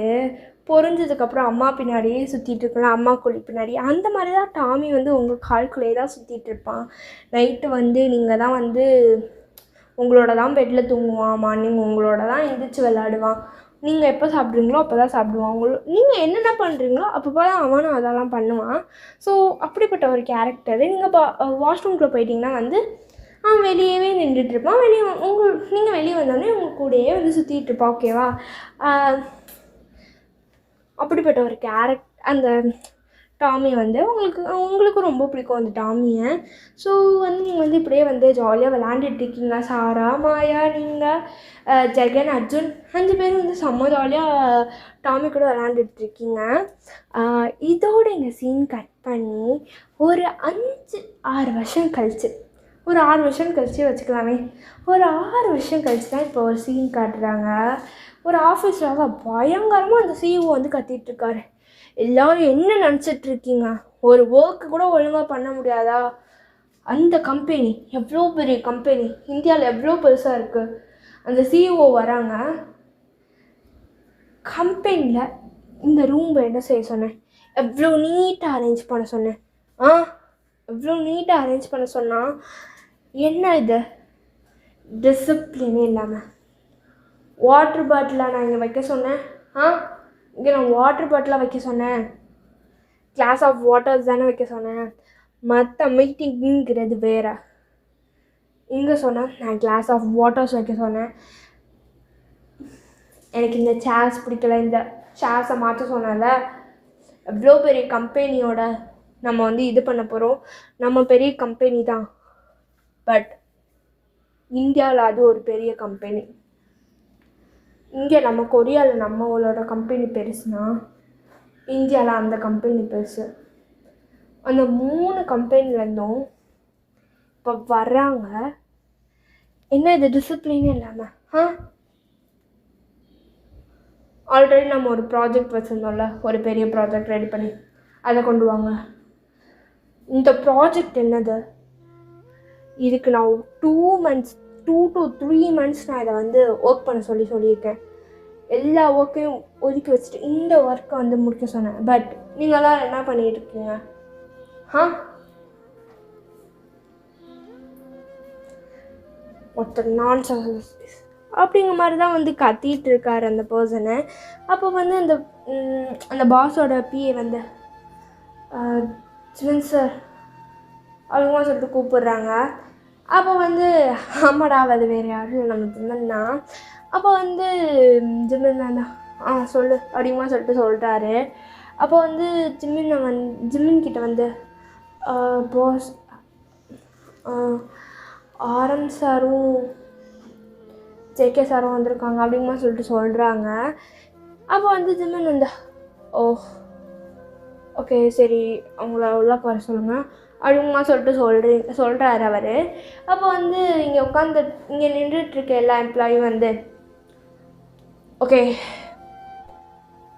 பொறிஞ்சதுக்கப்புறம் அம்மா பின்னாடியே சுற்றிட்டுருக்கலாம், அம்மா கோழி பின்னாடி. அந்த மாதிரி தான் டாமி வந்து உங்கள் கால்குள்ளே தான் சுற்றிட்டுருப்பான். நைட்டு வந்து நீங்கள் தான் வந்து உங்களோட தான் பெட்டில் தூங்குவான், மார்னிங் உங்களோட தான் எந்திரிச்சு விளாடுவான். நீங்கள் எப்போ சாப்பிட்றீங்களோ அப்போ தான் சாப்பிடுவான். நீங்கள் என்னென்ன பண்ணுறீங்களோ அப்போ தான் அவனும் அதெல்லாம் பண்ணுவான். ஸோ அப்படிப்பட்ட ஒரு கேரக்டரு. நீங்கள் வாஷ்ரூம்குள்ளே போயிட்டிங்கன்னா வந்து அவன் வெளியவே நின்றுட்டுருப்பான். நீங்கள் வெளியே வந்தோடனே உங்கள் கூடயே வந்து சுற்றிட்டுருப்பான். ஓகேவா? அப்படிப்பட்ட ஒரு அந்த டாமி வந்து உங்களுக்கு ரொம்ப பிடிக்கும் அந்த டாமியை. ஸோ வந்து நீங்கள் வந்து இப்படியே வந்து ஜாலியாக விளாண்டுட்ருக்கீங்க. சாரா, மாயா, நீங்கள், ஜெகன், அர்ஜுன் 5 பேரும் வந்து செம்ம ஜாலியாக டாமி கூட விளாண்டுட்ருக்கீங்க. இதோட இந்த சீன் கட் பண்ணி ஒரு 5-6 வருஷம் கழிச்சு, ஒரு 6 வருஷம் கழிச்சு வச்சுக்கலாமே, ஒரு 6 வருஷம் கழிச்சு தான் இப்போ ஒரு சீன் காட்டுறாங்க. ஒரு ஆஃபீஸில் பயங்கரமாக அந்த சிஇஓ வந்து கத்திகிட்ருக்காரு. எல்லோரும் என்ன நினச்சிட்ருக்கீங்க, ஒரு ஒர்க்கு கூட ஒழுங்காக பண்ண முடியாதா? அந்த கம்பெனி எவ்வளோ பெரிய கம்பெனி, இந்தியாவில் எவ்வளோ பெருசாக இருக்குது. அந்த சிஇஓ வராங்க, கம்பெனியில் இந்த ரூமை என்ன செய்ய சொன்னேன், எவ்வளோ நீட்டாக அரேஞ்ச் பண்ண சொன்னேன். எவ்வளோ நீட்டாக அரேஞ்ச் பண்ண சொன்னால் என்ன இது டிசிப்ளினே இல்லாமல். வாட்டர் பாட்டிலாக நான் இங்கே வைக்க சொன்னேன், இங்கே நான் வாட்டர் பாட்டிலாக வைக்க சொன்னேன், கிளாஸ் ஆஃப் வாட்டர்ஸ் தானே வைக்க சொன்னேன். மற்ற மீட்டிங்கிறது வேறு. இங்கே சொன்னேன் நான் கிளாஸ் ஆஃப் வாட்டர்ஸ் வைக்க சொன்னேன். எனக்கு இந்த சேர்ஸ் பிடிக்கல, இந்த சேர்ஸை மாற்ற சொன்னல. எவ்வளோ பெரிய கம்பெனியோட நம்ம வந்து இது பண்ண போகிறோம். நம்ம பெரிய கம்பெனி தான், பட் இந்தியாவில் அது ஒரு பெரிய கம்பெனி. இங்கே நம்ம கொரியாவில் நம்மளோட கம்பெனி பெருசுனா இந்தியாவில் அந்த கம்பெனி பெருசு. அந்த 3 கம்பெனிலேருந்தும் இப்போ வர்றாங்க. என்ன இது டிசிப்ளினே இல்லாமல்? ஆல்ரெடி நம்ம ஒரு ப்ராஜெக்ட் வச்சுருந்தோம்ல, ஒரு பெரிய ப்ராஜெக்ட் ரெடி பண்ணி அதை கொண்டு வாங்க. இந்த ப்ராஜெக்ட் என்னது, இதுக்கு நான் 2 to 3 months நான் இதை வந்து ஒர்க் பண்ண சொல்லியிருக்கேன். எல்லா ஒர்க்கையும் ஒதுக்கி வச்சுட்டு இந்த ஒர்க்கை வந்து முடிக்க சொன்னேன். பட் நீங்களாம் என்ன பண்ணிகிட்டு இருக்கீங்க? ஒருத்தர் நான்சென்ஸ் அப்படிங்கிற மாதிரி தான் வந்து கத்திட்டு இருக்காரு அந்த பர்சனை. அப்போ வந்து அந்த பாஸோட பிஏ வந்து ஜிவன் சார் அவங்க சொல்லிட்டு கூப்பிடுறாங்க. அப்போ வந்து ஆமாடா, அது வேறு யாரும் நம்ம ஜிம்மன்னா. அப்போ வந்து ஜிம்மன் தான் சொல்லு அப்படிமா சொல்லிட்டு சொல்கிறாரு. அப்போ வந்து ஜிம்மன் கிட்ட வந்து பாஸ் ஆரம் சாரும் ஜேகே சாரும் வந்திருக்காங்க அப்படிங்கமா சொல்லிட்டு சொல்கிறாங்க. அப்போ வந்து ஜிம்மன் வந்து ஓ ஓகே சரி அவங்கள உள்ளாக்க வர சொல்லுங்கள் அப்படிங்கமா சொல்லிட்டு சொல்கிறாரு அவர். அப்போ வந்து இங்கே நின்றுட்டுருக்க எல்லா எம்ப்ளாயும் வந்து ஓகே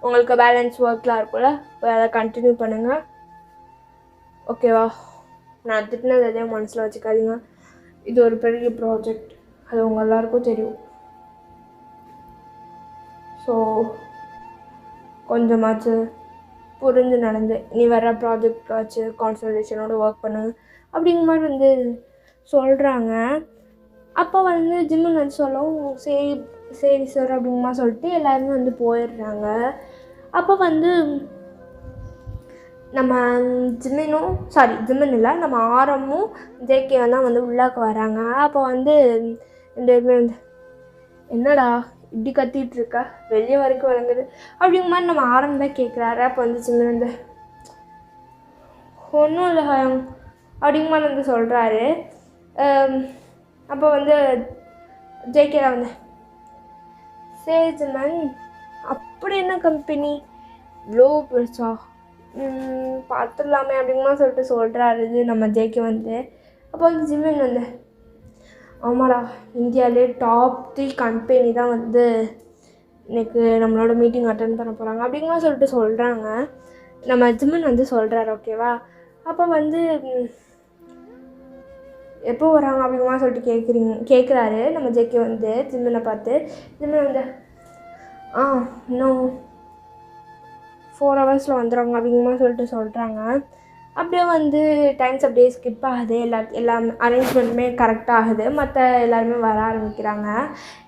உங்களுக்கு பேலன்ஸ் ஒர்க்லாம் இருக்கும்ல அதை கண்டினியூ பண்ணுங்கள் ஓகேவா. நான் திட்டினது எதையும் மனசில் வச்சுக்காதீங்க. இது ஒரு பெரிய ப்ராஜெக்ட், அது உங்கள் எல்லாருக்கும் தெரியும். ஸோ கொஞ்சமாச்சு புரிஞ்சு நடந்து நீ வர ப்ராஜெக்ட் வச்சு கான்சன்ட்ரேஷனோட ஒர்க் பண்ணு அப்படிங்கிற மாதிரி வந்து சொல்கிறாங்க. அப்போ வந்து ஜிம்மன் வந்து சொல்லவும் சரி சார் அப்படிங்கமா சொல்லிட்டு எல்லாருமே வந்து போயிடுறாங்க. அப்போ வந்து நம்ம ஜிம்மன் இல்லை நம்ம ஆரமும் ஜேகேவும் தான் வந்து உள்ளாக்க வராங்க. அப்போ வந்து 2 பேருமே வந்து என்னடா இப்படி கத்திகிட்ருக்க வெளியே வரைக்கும் வழங்குது அப்படிங்கிற மாதிரி நம்ம ஆரம் தான் கேட்குறாரு. அப்போ வந்து ஜிம்மன் வந்து ஒன்றும் இல்லை அப்படிங்கிற மாதிரி வந்து சொல்கிறாரு. அப்போ வந்து ஜேகே வந்து சரி ஜிம்மன் அப்படி என்ன கம்பெனி இவ்வளோ பெருசா பார்த்துடலாமே அப்படிங்கமா சொல்லிட்டு சொல்கிறாரு நம்ம ஜேகே வந்து. அப்போ வந்து ஜிம்மன் வந்து ஆமாடா இந்தியாவிலே டாப் 3 கம்பெனி தான் வந்து இன்றைக்கி நம்மளோட மீட்டிங் அட்டென்ட் பண்ண போகிறாங்க அப்படிங்கமா சொல்லிட்டு சொல்கிறாங்க. நம்ம ஜிம்மன் வந்து சொல்கிறாரு ஓகேவா. அப்போ வந்து எப்போ வராங்க அப்படிங்கமா சொல்லிட்டு கேட்குறாரு நம்ம ஜேகே வந்து ஜிம்மனை பார்த்து. ஜிம்மன் வந்து இன்னும் 4 ஹவர்ஸில் வந்துடுவாங்க அப்படிங்கிற சொல்லிட்டு சொல்கிறாங்க. அப்படியே வந்து டைம்ஸ் அப்படியே ஸ்கிப் ஆகுது. எல்லா அரேஞ்ச்மெண்ட்டுமே கரெக்டாக ஆகுது. மற்ற எல்லாருமே வர ஆரம்பிக்கிறாங்க.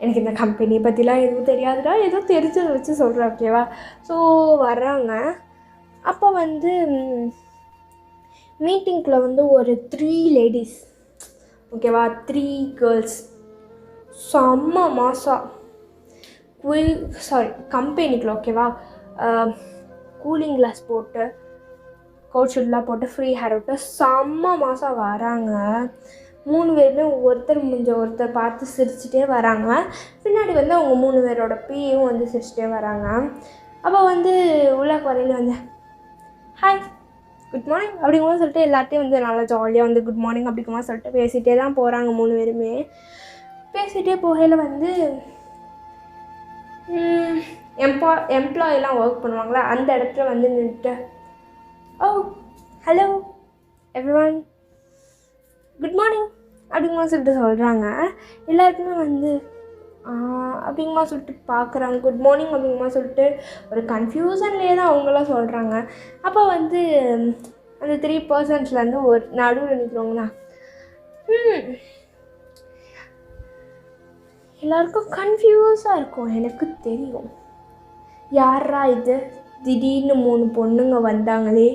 எனக்கு இந்த கம்பெனி பற்றிலாம் எதுவும் தெரியாதுடா, ஏதோ தெரிஞ்சதை வச்சு சொல்கிறேன் ஓகேவா. ஸோ வர்றாங்க. அப்போ வந்து மீட்டிங்குள்ளே வந்து ஒரு 3 லேடிஸ் ஓகேவா 3 கேர்ள்ஸ் செம்ம மாசா கம்பெனிக்குள்ள ஓகேவா கூலிங் கிளாஸ் போட்டு கோட் ஷூட்லாம் போட்டு ஃப்ரீ ஹேர் விட்டு செம்ம மாதம் வராங்க. 3 பேருமே ஒருத்தர் பார்த்து சிரிச்சுட்டே வராங்க. பின்னாடி வந்து அவங்க 3 பேரோட பியும் வந்து சிரிச்சுட்டே வராங்க. அப்போ வந்து உள்ளாக்கு வரையில் வந்து ஹாய் குட் மார்னிங் அப்படிங்கும்போது சொல்லிட்டு எல்லாத்தையும் வந்து நல்லா ஜாலியாக வந்து குட் மார்னிங் அப்படிங்கும்போது சொல்லிட்டு பேசிகிட்டே தான் போகிறாங்க. 3 பேருமே பேசிகிட்டே போகையில் வந்து எம்ப்ளாயெலாம் ஒர்க் பண்ணுவாங்களா அந்த இடத்துல வந்து நின்றுட்டு ஓ ஹலோ எவ்ரிவன் குட் மார்னிங் அப்படிங்கமா சொல்லிட்டு சொல்கிறாங்க. எல்லாருக்குமே வந்து அப்படிங்கமா சொல்லிட்டு பார்க்குறாங்க. குட் மார்னிங் அப்படிங்கமா சொல்லிட்டு ஒரு கன்ஃபியூஷன்லேயே தான் அவங்களாம் சொல்கிறாங்க. அப்போ வந்து அந்த 3 பர்சன்ஸ்லேருந்து ஒரு நடுவில் நிற்கிறவங்கண்ணா எல்லாருக்கும் கன்ஃபியூஸாக இருக்கும். எனக்கு தெரியும் யாரா இது திடீர்னு 3 பொண்ணுங்க வந்தாங்களே,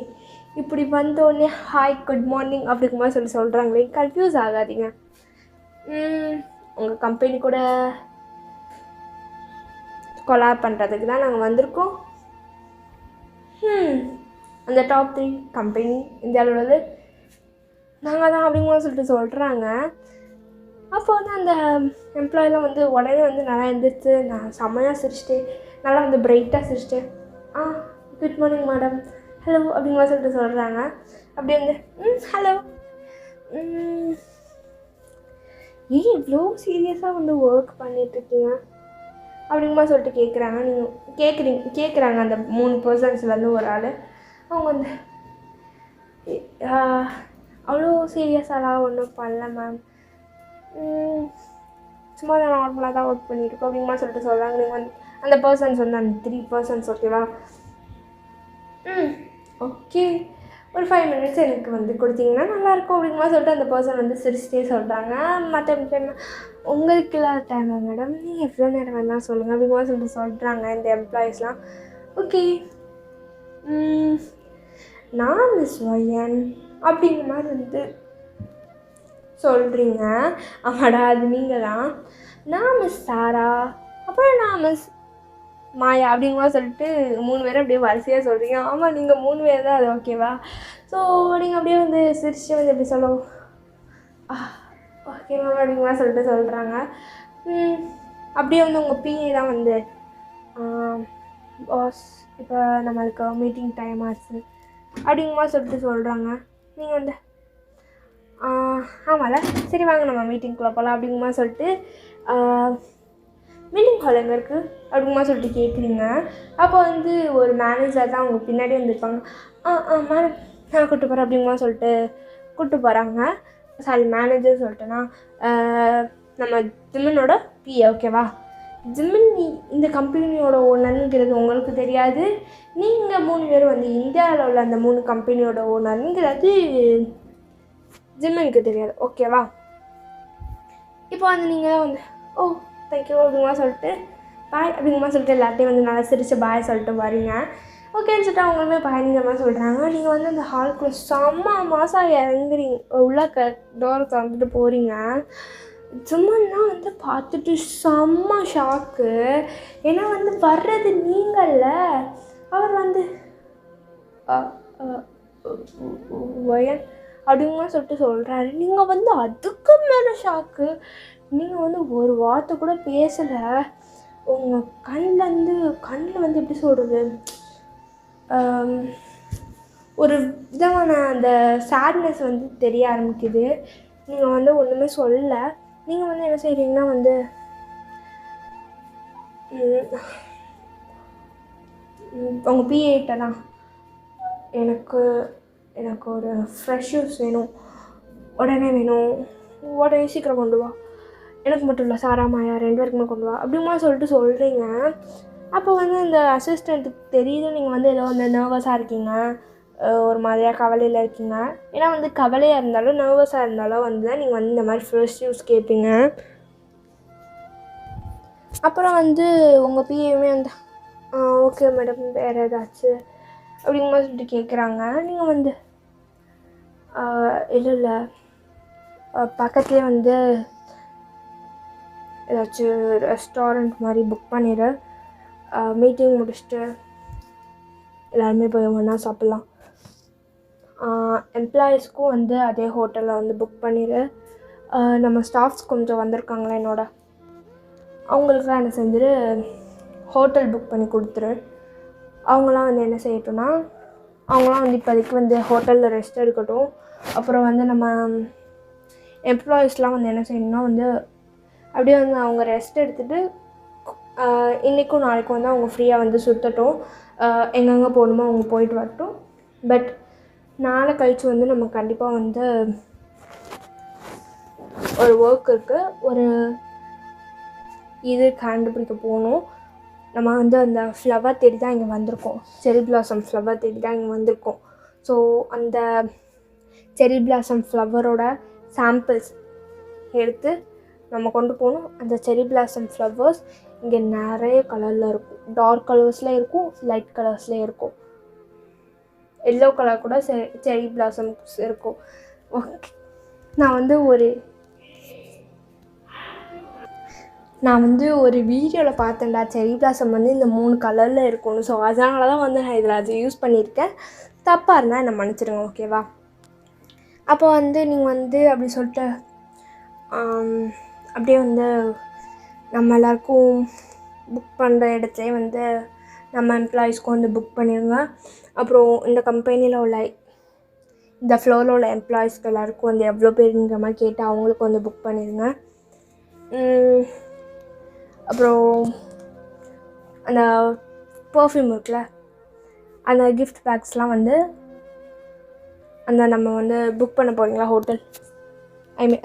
இப்படி வந்தோடனே ஹாய் குட் மார்னிங் அப்படிங்குமா சொல்கிறாங்களே, கன்ஃபியூஸ் ஆகாதீங்க. உங்கள் கம்பெனி கூட கொலாப் பண்ணுறதுக்கு தான் நாங்கள் வந்திருக்கோம். அந்த டாப் 3 கம்பெனி இந்தியாவில் உள்ளது நாங்கள் தான் அப்படிங்குமா சொல்லிட்டு சொல்கிறாங்க. அப்போ வந்து அந்த எம்ப்ளாயெலாம் வந்து உடனே வந்து நல்லா எழுந்திரிச்சு நான் செம்மையாக சிரிச்சிட்டு நல்லா வந்து பிரைட்டாக சிரிச்சிட்டு குட் மார்னிங் மேடம் ஹலோ அப்படிங்கிற சொல்லிட்டு சொல்கிறாங்க. அப்படியே வந்து ஹலோ ஏன் இவ்வளோ சீரியஸாக வந்து ஒர்க் பண்ணிகிட்ருக்கீங்க அப்படிங்குமா சொல்லிட்டு கேட்குறாங்க. நீங்கள் கேட்குறாங்க அந்த 3 பர்சன்ஸ்லேருந்து ஒரு ஆள். அவங்க வந்து அவ்வளோ சீரியஸாலாம் ஒன்றும் பண்ணல மேம், சும்மா நான் நார்மலாக தான் ஒர்க் பண்ணிகிட்ருக்கோம் அப்படிங்குமா சொல்லிட்டு சொல்கிறாங்க. நீங்கள் வந்து அந்த பர்சன்ஸ் வந்து அந்த 3 பர்சன்ஸ் ஓகேவா ஓகே ஒரு 5 மினிட்ஸ் எனக்கு வந்து கொடுத்தீங்கன்னா நல்லாயிருக்கும் அப்படிங்குமா சொல்லிட்டு அந்த பர்சன் வந்து சிரிச்சிட்டே சொல்கிறாங்க. மற்ற டைம் உங்களுக்கு இல்லாத டைம் மேடம் நீங்கள் எவ்வளோ நேரம் வேணால் சொல்லுங்கள் அப்படிங்குமா சொல்லிட்டு சொல்கிறாங்க இந்த எம்ப்ளாயீஸ்லாம். ஓகே நான் மிஸ் ஒயன் அப்படிங்கிற மாதிரி வந்து சொல்கிறீங்க. ஆமாடா அது நீங்கள் தான். நான் மிஸ் சாரா அப்புறம் நான் மிஸ் மாயா அப்படிங்குமா சொல்லிட்டு 3 பேரும் அப்படியே வரிசையாக சொல்கிறீங்க. ஆமாம் நீங்கள் 3 பேர் தான் அது ஓகேவா. ஸோ நீங்கள் அப்படியே வந்து சிரிச்சு வந்து எப்படி சொல்லுவோம் ஓகே மேம் அப்படிங்குமா சொல்லிட்டு சொல்கிறாங்க. அப்படியே வந்து உங்கள் பிஏ தான் வந்து பாஸ் இப்போ நம்மளுக்கு மீட்டிங் டைம் ஆச்சு அப்படிங்கம்மா சொல்லிட்டு சொல்கிறாங்க. நீங்கள் வந்து ஆமாம்ல சரி வாங்க நம்ம மீட்டிங்குள்ளே போகலாம் அப்படிங்கம்மா சொல்லிட்டு மீட்டிங் ஹால் எங்கே இருக்குது அப்படிங்கம்மா சொல்லிட்டு கேட்குறீங்க. அப்போ வந்து ஒரு மேனேஜர் தான் அவங்க பின்னாடி வந்துருப்பாங்க. மேடம் நான் கூப்பிட்டு போகிறேன் அப்படிங்கம்மா சொல்லிட்டு கூப்பிட்டு போகிறாங்க. சாரி மேனேஜர் சொல்லிட்டேன்னா நம்ம ஜிம்மனோட பிஏ ஓகேவா. ஜிம்மன் இந்த கம்பெனியோட ஓனருங்கிறது உங்களுக்கு தெரியாது. நீங்கள் 3 பேரும் வந்து இந்தியாவில் உள்ள அந்த 3 கம்பெனியோட ஓனருங்கிறது ஜிம்மனுக்கு தெரியாது ஓகேவா. இப்போ வந்து நீங்கள் வந்து தேங்க்யூ அப்படிங்கமா சொல்லிட்டு பாய் அப்படிங்கமா சொல்லிட்டு எல்லாத்தையும் வந்து நல்லா சிரித்து பாய் சொல்லிட்டு வரீங்க. ஓகேன்னு சொல்லிட்டு அவங்களுமே பயணிங்கிற மாதிரி சொல்கிறாங்க. நீங்கள் வந்து அந்த ஹால்குள்ளே செம்ம மாதம் இறங்குறீங்க. உள்ள டோரை திறந்துட்டு போகிறீங்க. ஜிம்மன்னா வந்து பார்த்துட்டு செம்ம ஷாக்கு. ஏன்னா வந்து வர்றது நீங்கள்ல. அவர் வந்து வயன் அப்படிங்கமா சொல்லிட்டு சொல்கிறாரு. நீங்கள் வந்து அதுக்கு மேலே ஷாக்கு. நீங்கள் வந்து ஒரு வார்த்தை கூட பேசலை. உங்கள் கண்ணில் வந்து எப்படி சொல்கிறது, ஒரு விதமான அந்த சேட்னஸ் வந்து தெரிய ஆரம்பிக்குது. நீங்கள் வந்து ஒன்றுமே சொல்லலை. நீங்கள் வந்து என்ன செய்கிறீங்கன்னா வந்து உங்கள் பிஏட்ட தான் எனக்கு ஒரு ஃப்ரெஷ் ஜூஸ் வேணும், உடனே வேணும், உடனே சீக்கிரம் கொண்டு வா, எனக்கு மட்டும் இல்லை சாரா மாயா 2 பேருக்குமே கொண்டு வா அப்படிமா சொல்லிட்டு சொல்கிறீங்க. அப்போ வந்து அந்த அசிஸ்டண்ட்டுக்கு தெரியுது நீங்கள் வந்து ஏதோ வந்து நர்வஸாக இருக்கீங்க, ஒரு மாதிரியாக கவலையில் இருக்கீங்க. ஏன்னா வந்து கவலையாக இருந்தாலும் நர்வஸாக இருந்தாலும் வந்து நீங்கள் வந்து இந்த மாதிரி ஃப்ரெஷ் ஜூஸ் கேட்பீங்க. அப்புறம் வந்து உங்கள் பிஏவுமே வந்து ஓகே மேடம் வேறு ஏதாச்சும் அப்படிங்கிற சொல்லிட்டு கேட்குறாங்க. நீங்கள் வந்து இல்லை பக்கத்துலேயே வந்து ஏதாச்சும் ரெஸ்டாரண்ட் மாதிரி புக் பண்ணிடு, மீட்டிங் முடிச்சுட்டு எல்லாருமே போய் ஒன்றா சாப்பிட்லாம். எம்ப்ளாயீஸ்க்கும் வந்து அதே ஹோட்டலில் வந்து புக் பண்ணிடு. நம்ம ஸ்டாஃப்ஸ் கொஞ்சம் வந்திருக்காங்களே என்னோட, அவங்களுக்குலாம் என்ன செஞ்சுரு ஹோட்டல் புக் பண்ணி கொடுத்துரு. அவங்களாம் வந்து என்ன செய்யட்டும்னா அவங்களாம் வந்து இப்போதைக்கு வந்து ஹோட்டலில் ரெஸ்ட் எடுக்கட்டும். அப்புறம் வந்து நம்ம எம்ப்ளாயீஸ்லாம் வந்து என்ன செய்யணும்னா வந்து அப்படியே வந்து அவங்க ரெஸ்ட் எடுத்துகிட்டு இன்றைக்கும் நாளைக்கும் வந்து அவங்க ஃப்ரீயாக வந்து சுற்றட்டும், எங்கெங்கே போகணுமோ அவங்க போயிட்டு வரட்டும். பட் நாளை கழித்து வந்து நம்ம கண்டிப்பாக வந்து ஒரு ஒர்க் இருக்குது, ஒரு இது கண்டுபிடிக்க போகணும். நம்ம வந்து அந்த ஃப்ளவர் தேடி தான் இங்கே வந்திருக்கோம், செரி பிளாசம் ஃப்ளவர் தேடி தான் இங்கே வந்திருக்கோம். ஸோ அந்த செரி பிளாசம் ஃப்ளவரோட சாம்பிள்ஸ் எடுத்து நம்ம கொண்டு போகணும். அந்த செரி பிளாசம் ஃப்ளவர்ஸ் இங்கே நிறைய கலரில் இருக்கும், டார்க் கலர்ஸில் இருக்கும், லைட் கலர்ஸில் இருக்கும், எல்லோ கலர் கூட செரி பிளாசம்ஸ் இருக்கும். ஓகே, நான் வந்து ஒரு வீடியோவில் பார்த்தேன்டா செரி பிளாசம் வந்து இந்த 3 கலரில் இருக்கணும். ஸோ அதனால தான் வந்து நான் இதில் அது யூஸ் பண்ணியிருக்கேன். தப்பாக இருந்தால் என்னை மன்னிச்சிடுங்க ஓகேவா. அப்போ வந்து நீங்கள் வந்து அப்படி சொல்லிட்டு அப்படியே வந்து நம்ம எல்லாருக்கும் புக் பண்ணுற இடத்துலையே வந்து நம்ம எம்ப்ளாயீஸ்க்கும் வந்து புக் பண்ணிடுங்க. அப்புறம் இந்த கம்பெனியில் உள்ள இந்த ஃப்ளோரில் உள்ள எம்ப்ளாயீஸ்க்கு எல்லாேருக்கும் வந்து எவ்வளோ பேருங்கிற மாதிரி கேட்டு அவங்களுக்கு வந்து புக் பண்ணிடுங்க. அப்புறம் அந்த பர்ஃப்யூம் இருக்குல்ல, அந்த கிஃப்ட் பேக்ஸ்லாம் வந்து அந்த நம்ம வந்து புக் பண்ண போகிறீங்களா ஹோட்டல்,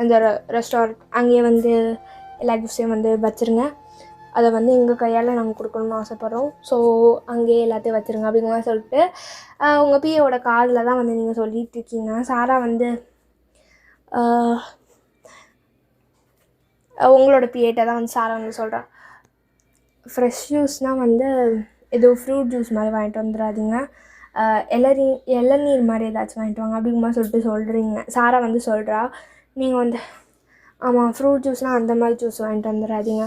அந்த ரெஸ்டாரண்ட், அங்கேயே வந்து எல்லா கிஃப்ட்ஸையும் வந்து வச்சுருங்க. அதை வந்து எங்கள் கையால் நாங்கள் கொடுக்கணும்னு ஆசைப்பட்றோம். ஸோ அங்கேயே எல்லாத்தையும் வச்சுருங்க அப்படிங்கிற மாதிரி சொல்லிட்டு உங்கள் பிஏவோட காதில் தான் வந்து நீங்கள் சொல்லிகிட்ருக்கீங்க. சாரா வந்து உங்களோட பிஏட்ட தான் வந்து சாரா வந்து சொல்கிறா, ஃப்ரெஷ் ஜூஸ்னால் வந்து ஏதோ ஃப்ரூட் ஜூஸ் மாதிரி வாங்கிட்டு வந்துடாதீங்க, இளநீர் மாதிரி ஏதாச்சும் வாங்கிட்டு வாங்க அப்படிங்கிற மாதிரி சொல்லிட்டு சொல்கிறீங்க. சாரா வந்து சொல்கிறா. நீங்கள் வந்து ஆமாம் ஃப்ரூட் ஜூஸ்னால் அந்த மாதிரி ஜூஸ் வாங்கிட்டு வந்துடாதீங்க,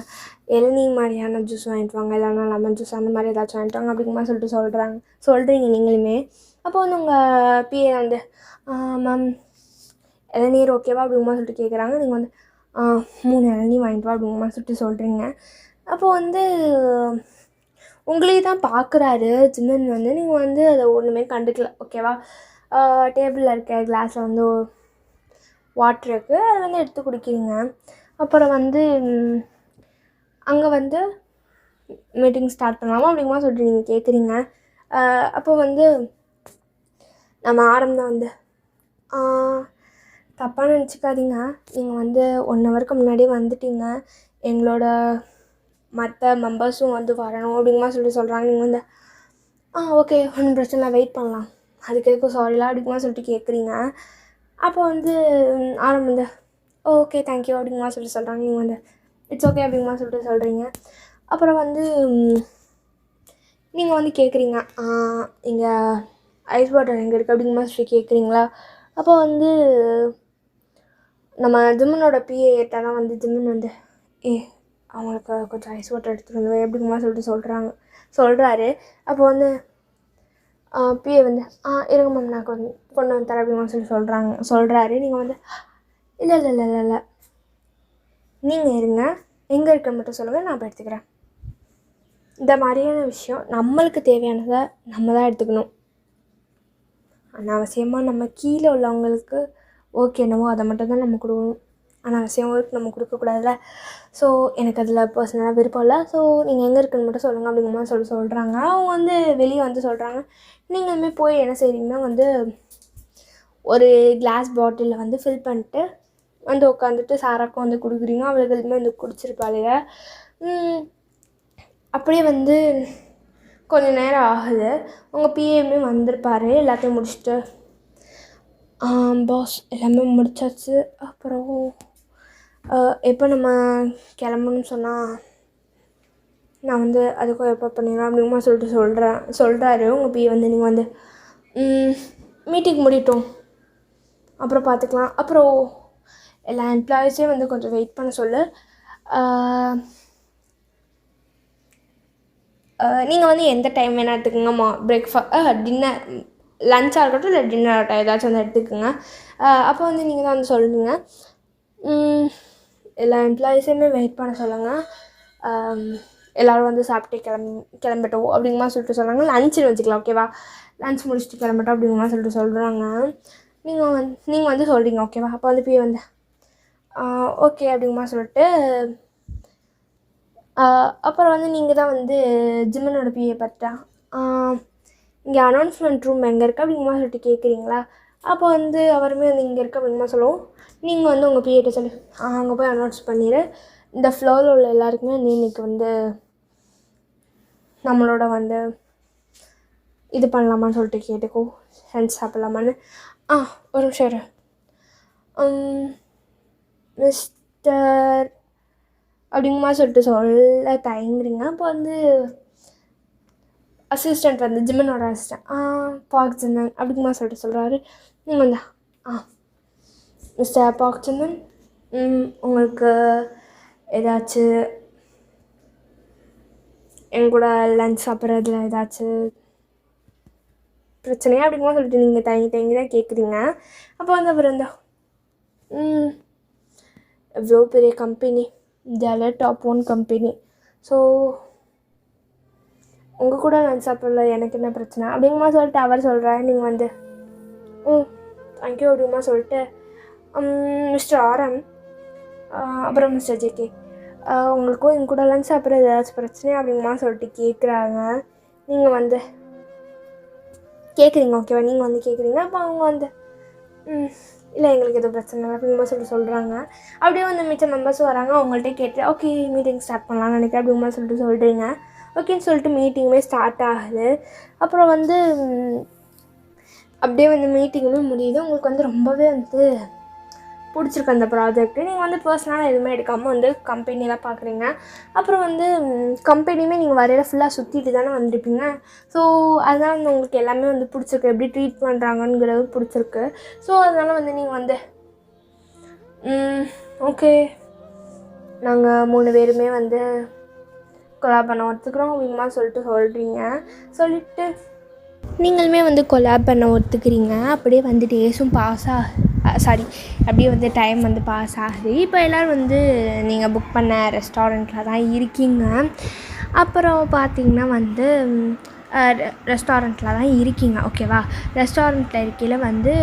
இளநீர் மாதிரியான ஜூஸ் வாங்கிட்டு வாங்க, இல்லைனா லெமன் ஜூஸ் அந்த மாதிரி ஏதாச்சும் வாங்கிட்டு வாங்க அப்படிங்கிற மாதிரி சொல்கிறீங்க நீங்களுமே. அப்போ வந்து உங்கள் பிஏ வந்து மேம் இளநீர் ஓகேவா அப்படிங்கிற மாதிரி சொல்லிட்டு கேட்குறாங்க. நீங்கள் வந்து 3 இளநீ வாங்கிட்டு வா அப்படிங்கிற மாதிரி சொல்கிறீங்க. அப்போ வந்து உங்களையே தான் பார்க்குறாரு ஜிம்மன் வந்து. நீங்கள் வந்து அதை ஒன்றுமே கண்டுக்கல, ஓகேவா. டேபிளில் இருக்க கிளாஸில் வந்து வாட்ரு இருக்குது, அதை வந்து எடுத்து குடிக்கிறீங்க. அப்புறம் வந்து அங்கே வந்து மீட்டிங் ஸ்டார்ட் பண்ணலாமா அப்படிங்கிற சொல்லிட்டு நீங்கள் கேட்குறீங்க. அப்போ வந்து நம்ம ஆரம்பம் வந்து தப்பாக நினச்சிக்காதீங்க, நீங்கள் வந்து 1 ஹவருக்கு முன்னாடியே வந்துட்டீங்க, எங்களோட மற்ற மெம்பர்ஸும் வந்து வரணும் அப்படிங்கிற சொல்லிட்டு சொல்கிறாங்க. நீங்கள் வந்து ஓகே ஒன்றும் பிரச்சனை இல்லை, வெயிட் பண்ணலாம், அதுக்கு எதுக்கும் சாரிலாம் அப்படிங்கிற சொல்லிட்டு கேட்குறீங்க. அப்போ வந்து ஆரம்பம் வந்து ஓகே தேங்க்யூ அப்படிங்கிற சொல்லிட்டு சொல்கிறாங்க. நீங்கள் வந்து இட்ஸ் ஓகே அப்படிங்கிற சொல்லிட்டு சொல்கிறீங்க. அப்புறம் வந்து நீங்கள் வந்து கேட்குறீங்க இங்கே ஐஸ் வாட்டர் எங்கே இருக்குது அப்படிங்கிற மாதிரி சொல்லி கேட்குறீங்களா. அப்போ வந்து நம்ம ஜிம்மனோட பிஏட்டெல்லாம் வந்து ஜிம்மன் வந்து அவங்களுக்கு கொஞ்சம் ஐஸ் வாட்டர் எடுத்துகிட்டு வந்து எப்படிங்கிற மாதிரி சொல்கிறாரு. அப்போ வந்து பிஏ வந்து இருங்க மேம் நான் கொண்டு வந்து தரேன் அப்படிங்கிற சொல்கிறாரு. நீங்கள் வந்து இல்லை நீங்கள் இருங்க, எங்கே இருக்குன்னு மட்டும் சொல்லுங்கள், நான் இப்போ எடுத்துக்கிறேன். இந்த மாதிரியான விஷயம் நம்மளுக்கு தேவையானதை நம்ம தான் எடுத்துக்கணும். அனாவசியமாக நம்ம கீழே உள்ளவங்களுக்கு ஓகே என்னவோ அதை மட்டும் தான் நம்ம கொடுக்கணும். அனாவசியம் ஒர்க் நம்ம கொடுக்கக்கூடாதுல்ல. ஸோ எனக்கு அதில் பர்சனலாக விருப்பம் இல்லை. ஸோ நீங்கள் எங்கே இருக்குன்னு மட்டும் சொல்லுங்கள் அப்படிங்கிற மாதிரி சொல்கிறாங்க. அவங்க வந்து வெளியே வந்து சொல்கிறாங்க. நீங்களுமே போய் என்ன செய்கிறீங்கன்னா வந்து ஒரு கிளாஸ் பாட்டிலில் வந்து ஃபில் பண்ணிட்டு வந்து உட்காந்துட்டு சாராக்கும் வந்து கொடுக்குறீங்க. அவளுகளுமே வந்து குடிச்சிருப்பாளுங்க. அப்படியே வந்து கொஞ்சம் நேரம் ஆகுது. உங்கள் பிஏமே வந்திருப்பார், எல்லாத்தையும் முடிச்சுட்டு பாஸ் எல்லாமே முடிச்சாச்சு, அப்புறம் எப்போ நம்ம கிளம்பணும்னு சொன்னால் நான் வந்து அதுக்கும் எப்போ பண்ணிடுவேன் அப்படிங்கமா சொல்கிறாரு உங்கள் பிஏ வந்து. நீங்கள் வந்து மீட்டிங் முடியட்டும் அப்புறம் பார்த்துக்கலாம், அப்புறம் எல்லா எம்ப்ளாயீஸையும் வந்து கொஞ்சம் வெயிட் பண்ண சொல்லு. நீங்கள் வந்து எந்த டைம் வேணால் எடுத்துக்கோங்க, டின்னர் லஞ்சாக இருக்கட்டும் இல்லை டின்னர் ஆகட்டும், ஏதாச்சும் வந்து எடுத்துக்கோங்க. அப்போ வந்து நீங்கள் தான் வந்து சொல்லுவீங்க. எல்லா எம்ப்ளாயீஸையுமே வெயிட் பண்ண சொல்லுங்கள், எல்லோரும் வந்து சாப்பிட்டு கிளம்பட்டோம் அப்படிங்கமா சொல்லிட்டு சொல்கிறாங்க. லஞ்சுன்னு வச்சுக்கலாம், ஓகேவா. லஞ்ச் முடிச்சுட்டு கிளம்பட்டோம் அப்படிங்கமா சொல்லிட்டு சொல்கிறாங்க. நீங்கள் வந்து சொல்கிறீங்க, ஓகேவா. அப்போ வந்து போய் வந்து ஓகே அப்படிங்கமா சொல்லிட்டு அப்புறம் வந்து நீங்கள் தான் வந்து ஜிம்மனோட பிஏ பார்த்தா இங்கே அனௌன்ஸ்மெண்ட் ரூம் எங்கே இருக்குது அப்படிங்கமா சொல்லிட்டு கேட்குறீங்களா. அப்போ வந்து அவருமே வந்து இங்கே இருக்குது அப்படிங்கமா சொல்லுவோம். நீங்கள் வந்து உங்கள் பிஏட்ட சொல்லி அங்கே போய் அனௌன்ஸ் பண்ணிடு, இந்த ஃப்ளோரில் உள்ள எல்லாருக்குமே வந்து இன்றைக்கி வந்து நம்மளோட வந்து இது பண்ணலாமான்னு சொல்லிட்டு கேட்டுக்கோ, செஞ்சு சாப்பிட்லாமான்னு. ஒரு நிமிஷம் இரு. மிஸ்டர் அப்படிங்கமா சொல்லிட்டு சொல்ல தயங்குறீங்க. அப்போ வந்து அசிஸ்டண்ட் வந்து ஜிம்மனோட அசிஸ்டண்ட் பாக் ஜிம்மன் அப்படிங்கமா சொல்லிட்டு சொல்கிறாரு. நீங்கள் வந்து மிஸ்டர் பாக் ஜிம்மன், உங்களுக்கு ஏதாச்சும் என் கூட லஞ்ச் சாப்பிட்றதுல ஏதாச்சும் பிரச்சனையா அப்படிங்கமா சொல்லிட்டு நீங்கள் தயங்கி தான் கேட்குறீங்க. அப்போ வந்து அப்புறம் வந்து எவ்வளோ பெரிய கம்பெனி, இந்தியாவில் டாப் 1 கம்பெனி, ஸோ உங்கள் கூட லஞ்ச் சாப்பிடல எனக்கு என்ன பிரச்சனை அப்படிங்கமா சொல்லிட்டு அவர் சொல்கிறாரு. நீங்கள் வந்து தேங்க்யூ அப்படிங்கமா சொல்லிட்டு மிஸ்டர் ஆரம் அப்புறம் மிஸ்டர் ஜேகே உங்களுக்கும் எங்கள் கூட லஞ்ச் சாப்பிட்ற ஏதாச்சும் பிரச்சனை அப்படிங்கமா சொல்லிட்டு கேட்குறாங்க. நீங்கள் வந்து கேட்குறீங்க, ஓகேவா. நீங்கள் வந்து கேட்குறீங்க. அப்போ அவங்க வந்து இல்லை எங்களுக்கு எதுவும் பிரச்சனை இல்லை அப்படிங்கமா சொல்கிறாங்க. அப்படியே வந்து மிச்ச மெம்பர்ஸும் வராங்க. அவங்கள்ட்ட கேட்டு ஓகே மீட்டிங் ஸ்டார்ட் பண்ணலாம்னு நினைக்கிறேன் அப்படிங்கமா சொல்கிறீங்க. ஓகேன்னு சொல்லிட்டு மீட்டிங்குமே ஸ்டார்ட் ஆகுது. அப்புறம் வந்து அப்படியே வந்து மீட்டிங்குமே முடியுது. உங்களுக்கு வந்து ரொம்பவே வந்து பிடிச்சிருக்கு அந்த ப்ராஜெக்ட்டு. நீங்கள் வந்து பர்சனலாக எதுவுமே எடுக்காமல் வந்து கம்பெனியெலாம் பார்க்குறீங்க. அப்புறம் வந்து கம்பெனியுமே நீங்கள் வரையில் ஃபுல்லாக சுற்றிட்டு தானே வந்திருப்பீங்க. ஸோ அதனால் வந்து உங்களுக்கு எல்லாமே வந்து பிடிச்சிருக்கு, எப்படி ட்ரீட் பண்ணுறாங்கங்கிறது பிடிச்சிருக்கு. ஸோ அதனால் வந்து நீங்கள் வந்து ஓகே நாங்கள் 3 பேருமே வந்து கொலாப் பண்ண ஒத்துக்கிறோம் அப்படிங்கமா சொல்கிறீங்க. சொல்லிவிட்டு நீங்களுமே வந்து கொலாப் பண்ண ஒத்துக்கிறீங்க. அப்படியே வந்து டேஸும் பாஸ் அப்படியே வந்து டைம் வந்து பாஸ் ஆகுது. இப்போ எல்லோரும் வந்து நீங்கள் புக் பண்ண ரெஸ்டாரண்ட்டில் தான் இருக்கீங்க. அப்புறம் பார்த்திங்கன்னா வந்து ரெஸ்டாரண்ட்டில் தான் இருக்கீங்க, ஓகேவா? ரெஸ்டாரண்ட்டில் இருக்கையில் வந்து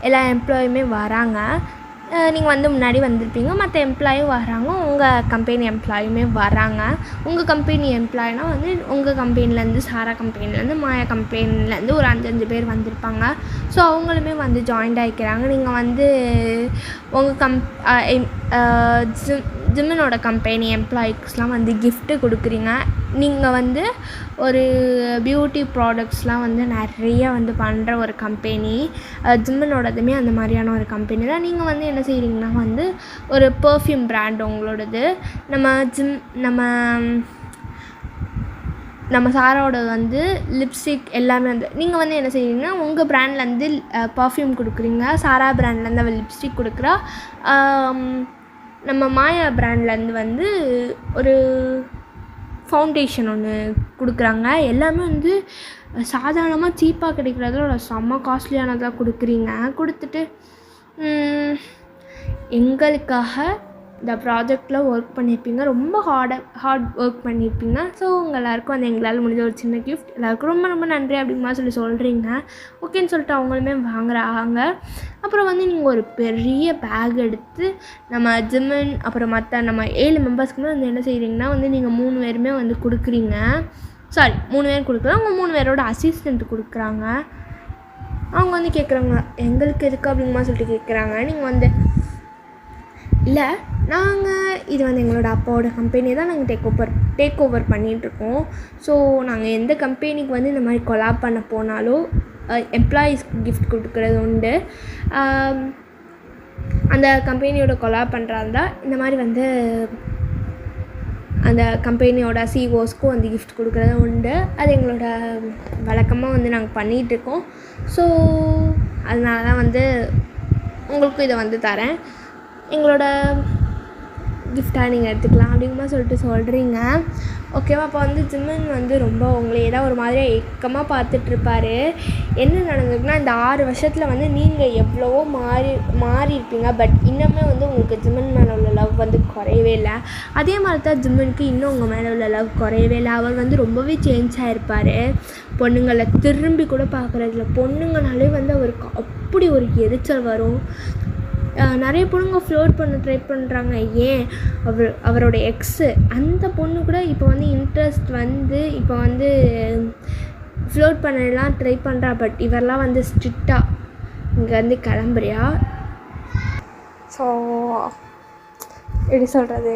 எல்லா எம்ப்ளாயுமே வராங்க. நீங்கள் வந்து முன்னாடி வந்திருப்பீங்க, மற்ற எம்ப்ளாயும் வராங்க, உங்கள் கம்பெனி எம்ப்ளாயுமே வராங்க. உங்கள் கம்பெனி எம்ப்ளாயினால் வந்து உங்கள் கம்பெனிலேருந்து, சாரா கம்பெனிலேருந்து, மாயா கம்பெனிலேருந்து ஒரு 5 பேர் வந்திருப்பாங்க. ஸோ அவங்களுமே வந்து ஜாயின்ட் ஆகிக்கிறாங்க. நீங்கள் வந்து உங்கள் ஜிம்மனோட கம்பெனி எம்ப்ளாயிஸ்லாம் வந்து கிஃப்ட்டு கொடுக்குறீங்க. நீங்கள் வந்து ஒரு பியூட்டி ப்ராடக்ட்ஸ்லாம் வந்து நிறைய வந்து பண்ணுற ஒரு கம்பெனி ஜிம்மனோடதுமே அந்த மாதிரியான ஒரு கம்பெனி தான். நீங்கள் வந்து என்ன செய்கிறீங்கன்னா வந்து ஒரு பர்ஃப்யூம் பிராண்ட் உங்களோடது, நம்ம சாராவோட வந்து லிப்ஸ்டிக் எல்லாமே வந்து நீங்கள் வந்து என்ன செய்கிறீங்கன்னா உங்கள் ப்ராண்ட்லேருந்து பர்ஃப்யூம் கொடுக்குறீங்க. சாரா ப்ராண்ட்லேருந்து அவள் லிப்ஸ்டிக் கொடுக்குறா. நம்ம மாயா ப்ராண்ட்லேருந்து வந்து ஒரு ஃபவுண்டேஷன் ஒன்று கொடுக்குறாங்க. எல்லாமே வந்து சாதாரணமாக சீப்பாக கிடைக்கிறதோட செம்ம காஸ்ட்லியானதாக கொடுக்குறீங்க. கொடுத்துட்டு எங்களுக்காக இந்த ப்ராஜெக்டில் ஒர்க் பண்ணியிருப்பீங்க, ரொம்ப ஹார்ட் ஒர்க் பண்ணியிருப்பீங்க. ஸோ உங்கள் எல்லாேருக்கும் வந்து எங்களால் முடிஞ்ச ஒரு சின்ன கிஃப்ட், எல்லாேருக்கும் ரொம்ப ரொம்ப நன்றி அப்படிமா சொல்கிறீங்க. ஓகேன்னு சொல்லிட்டு அவங்களுமே வாங்குறாங்க. அப்புறம் வந்து நீங்கள் ஒரு பெரிய பேக் எடுத்து நம்ம ஜிம்மன் அப்புறம் மற்ற நம்ம 7 மெம்பர்ஸ்க்குமே வந்து என்ன செய்கிறீங்கன்னா வந்து நீங்கள் 3 பேருமே வந்து கொடுக்குறீங்க. 3 பேர் கொடுக்குறாங்க. அவங்க 3 பேரோட அசிஸ்டண்ட் கொடுக்குறாங்க. அவங்க வந்து கேட்குறாங்க, எங்களுக்கு எதுக்கு அப்படிங்கமா சொல்லிட்டு கேட்குறாங்க. நீங்கள் வந்து இல்லை, நாங்கள் இது வந்து எங்களோட அப்பாவோட கம்பெனியை தான் நாங்கள் டேக் ஓவர் பண்ணிகிட்ருக்கோம். ஸோ நாங்கள் எந்த கம்பெனிக்கு வந்து இந்த மாதிரி கொலாப் பண்ண போனாலும் எம்ப்ளாயீஸ்க்கு கிஃப்ட் கொடுக்குறது உண்டு. அந்த கம்பெனியோட கொலாப் பண்ணுறாருந்தா இந்த மாதிரி வந்து அந்த கம்பெனியோட சிஓஸ்க்கும் வந்து கிஃப்ட் கொடுக்குறது உண்டு. அது எங்களோட வழக்கமாக வந்து நாங்கள் பண்ணிகிட்ருக்கோம். ஸோ அதனால தான் வந்து உங்களுக்கும் இதை வந்து தரேன், எங்களோட கிஃப்டாக நீங்கள் எடுத்துக்கலாம் அப்படிங்கமா சொல்கிறீங்க. ஓகேவா? அப்போ வந்து ஜிம்மன் வந்து ரொம்ப உங்களை ஏதாவது ஒரு மாதிரியாக ஏக்கமாக பார்த்துட்ருப்பார். என்ன நடந்திருக்குன்னா, இந்த 6 வருஷத்தில் வந்து நீங்கள் எவ்வளவோ மாறி இருப்பீங்க. பட் இன்னுமே வந்து உங்களுக்கு ஜிம்மன் மேலே உள்ள லவ் வந்து குறையவே இல்லை. அதே மாதிரி தான் ஜிம்மனுக்கு இன்னும் உங்கள் மேலே உள்ள லவ் குறையவே இல்லை. அவர் வந்து ரொம்பவே சேஞ்ச் ஆகிருப்பார். பொண்ணுங்களை திரும்பி கூட பார்க்குறதில்ல. பொண்ணுங்கனாலே வந்து அவருக்கு அப்படி ஒரு எரிச்சல் வரும். நிறைய பொண்ணுங்க ஃப்ளோட் பண்ண ட்ரை பண்ணுறாங்க. ஏன் அவரோட எக்ஸு அந்த பொண்ணு கூட இப்போ வந்து இன்ட்ரெஸ்ட் வந்து இப்போ வந்து ஃப்ளோட் பண்ணலாம் ட்ரை பண்ணுறா. பட் இவரெலாம் வந்து ஸ்ட்ரிக்டாக இங்கே வந்து கிளம்புறியா. ஸோ எப்படி சொல்கிறது,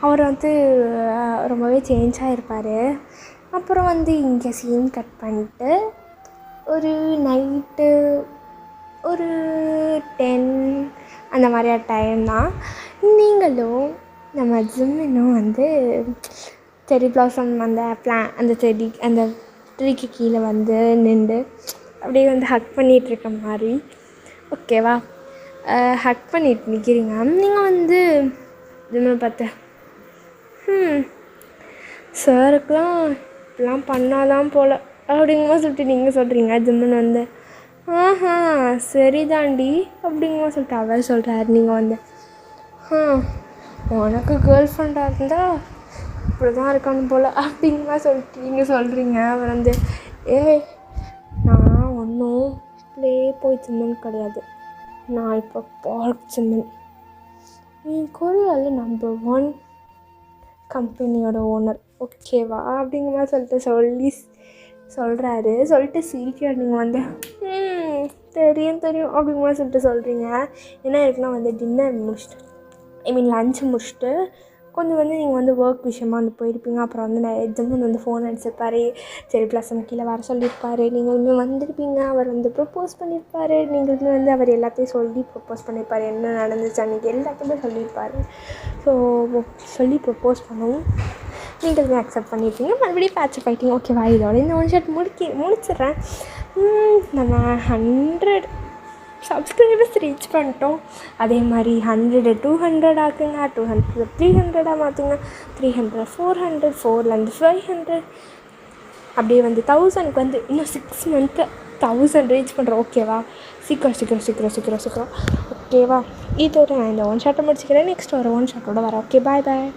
அவர் வந்து ரொம்பவே சேஞ்ச் ஆகிருப்பார். அப்புறம் வந்து இங்கே சீன் கட் பண்ணிட்டு ஒரு நைட்டு ஒரு 10 அந்த மாதிரியான டைம் தான். நீங்களும் நம்ம ஜிம்மினும் வந்து செரி பிளாசம் அந்த செடி அந்த ட்ரீக்கு கீழே வந்து நின்று அப்படியே வந்து ஹக் பண்ணிகிட்ருக்க மாதிரி, ஓகேவா? ஹக் பண்ணிட்டு நிற்கிறீங்க. நீங்கள் வந்து ஜிம்மை பார்த்து சாருக்கெலாம் இப்படிலாம் பண்ணாதான் போல் அப்படிங்கமா சொல்லிட்டு நீங்கள் சொல்கிறீங்க. ஜிம்மன் வந்து சரிதாண்டி அப்படிங்கமா சொல்லிட்டு அவர் சொல்கிறாரு. நீங்கள் வந்து உனக்கு கேர்ள் ஃப்ரெண்டாக இருந்தால் இப்படி தான் இருக்கான்னு போல் அப்படிங்கமா சொல்லிட்டு நீங்கள் சொல்கிறீங்க. அவர் வந்து நான் ஒன்றும் ப்ளே போய் ஜிம்மன் கிடையாது, நான் இப்போ பார்க் ஜிம்மன், கொரியாவில் நம்பர் 1 கம்பெனியோட ஓனர், ஓகேவா? அப்படிங்கமா சொல்லிட்டு சொல்கிறாரு. சொல்லிட்டு சிரிக்கிறார். நீங்கள் வந்து தெரியும் அப்படிங்கமா சொல்லிட்டு சொல்கிறீங்க. என்ன இருக்குன்னா வந்து டின்னர் முடிச்சுட்டு லன்ச் முடிச்சுட்டு கொஞ்சம் வந்து நீங்கள் வந்து ஒர்க் விஷயமாக வந்து போயிருப்பீங்க. அப்புறம் வந்து ஜிம்மன் வந்து ஃபோன் அடிச்சிருப்பார். சரி பிளஸம் கீழே வர சொல்லியிருப்பார். நீங்களுமே வந்திருப்பீங்க. அவர் வந்து ப்ரப்போஸ் பண்ணியிருப்பார். நீங்களுமே வந்து அவர் எல்லாத்தையும் சொல்லி ப்ரப்போஸ் பண்ணியிருப்பார். என்ன நடந்துச்சு அன்றைக்கி எல்லாத்தையுமே சொல்லியிருப்பார். ஸோ சொல்லி ப்ரப்போஸ் பண்ணவும் நீங்களுமே அக்செப்ட் பண்ணியிருப்பீங்க. மறுபடியும் பேட்சப் ஆகிட்டீங்க. ஓகேவா? இதோட இந்த 1 ஷாட் முடிச்சிடுறேன். நம்ம 100 சப்ஸ்கிரைபர்ஸ் ரீச் பண்ணிட்டோம். அதே மாதிரி 100 200 ஆக்குங்க, 200 300 மாற்றுங்க, 300 400, 400 500, அப்படியே வந்து 1000க்கு வந்து இன்னும் 6 மந்த்து 1000 ரீச் பண்ணுறேன். ஓகேவா? சீக்கிரம். ஓகேவா? இதோட நான் இந்த ஒன் ஷாட்டை முடிச்சுக்கிறேன். நெக்ஸ்ட் ஒரு ஒன் ஷாட்டோட வரேன். ஓகே, பாய்.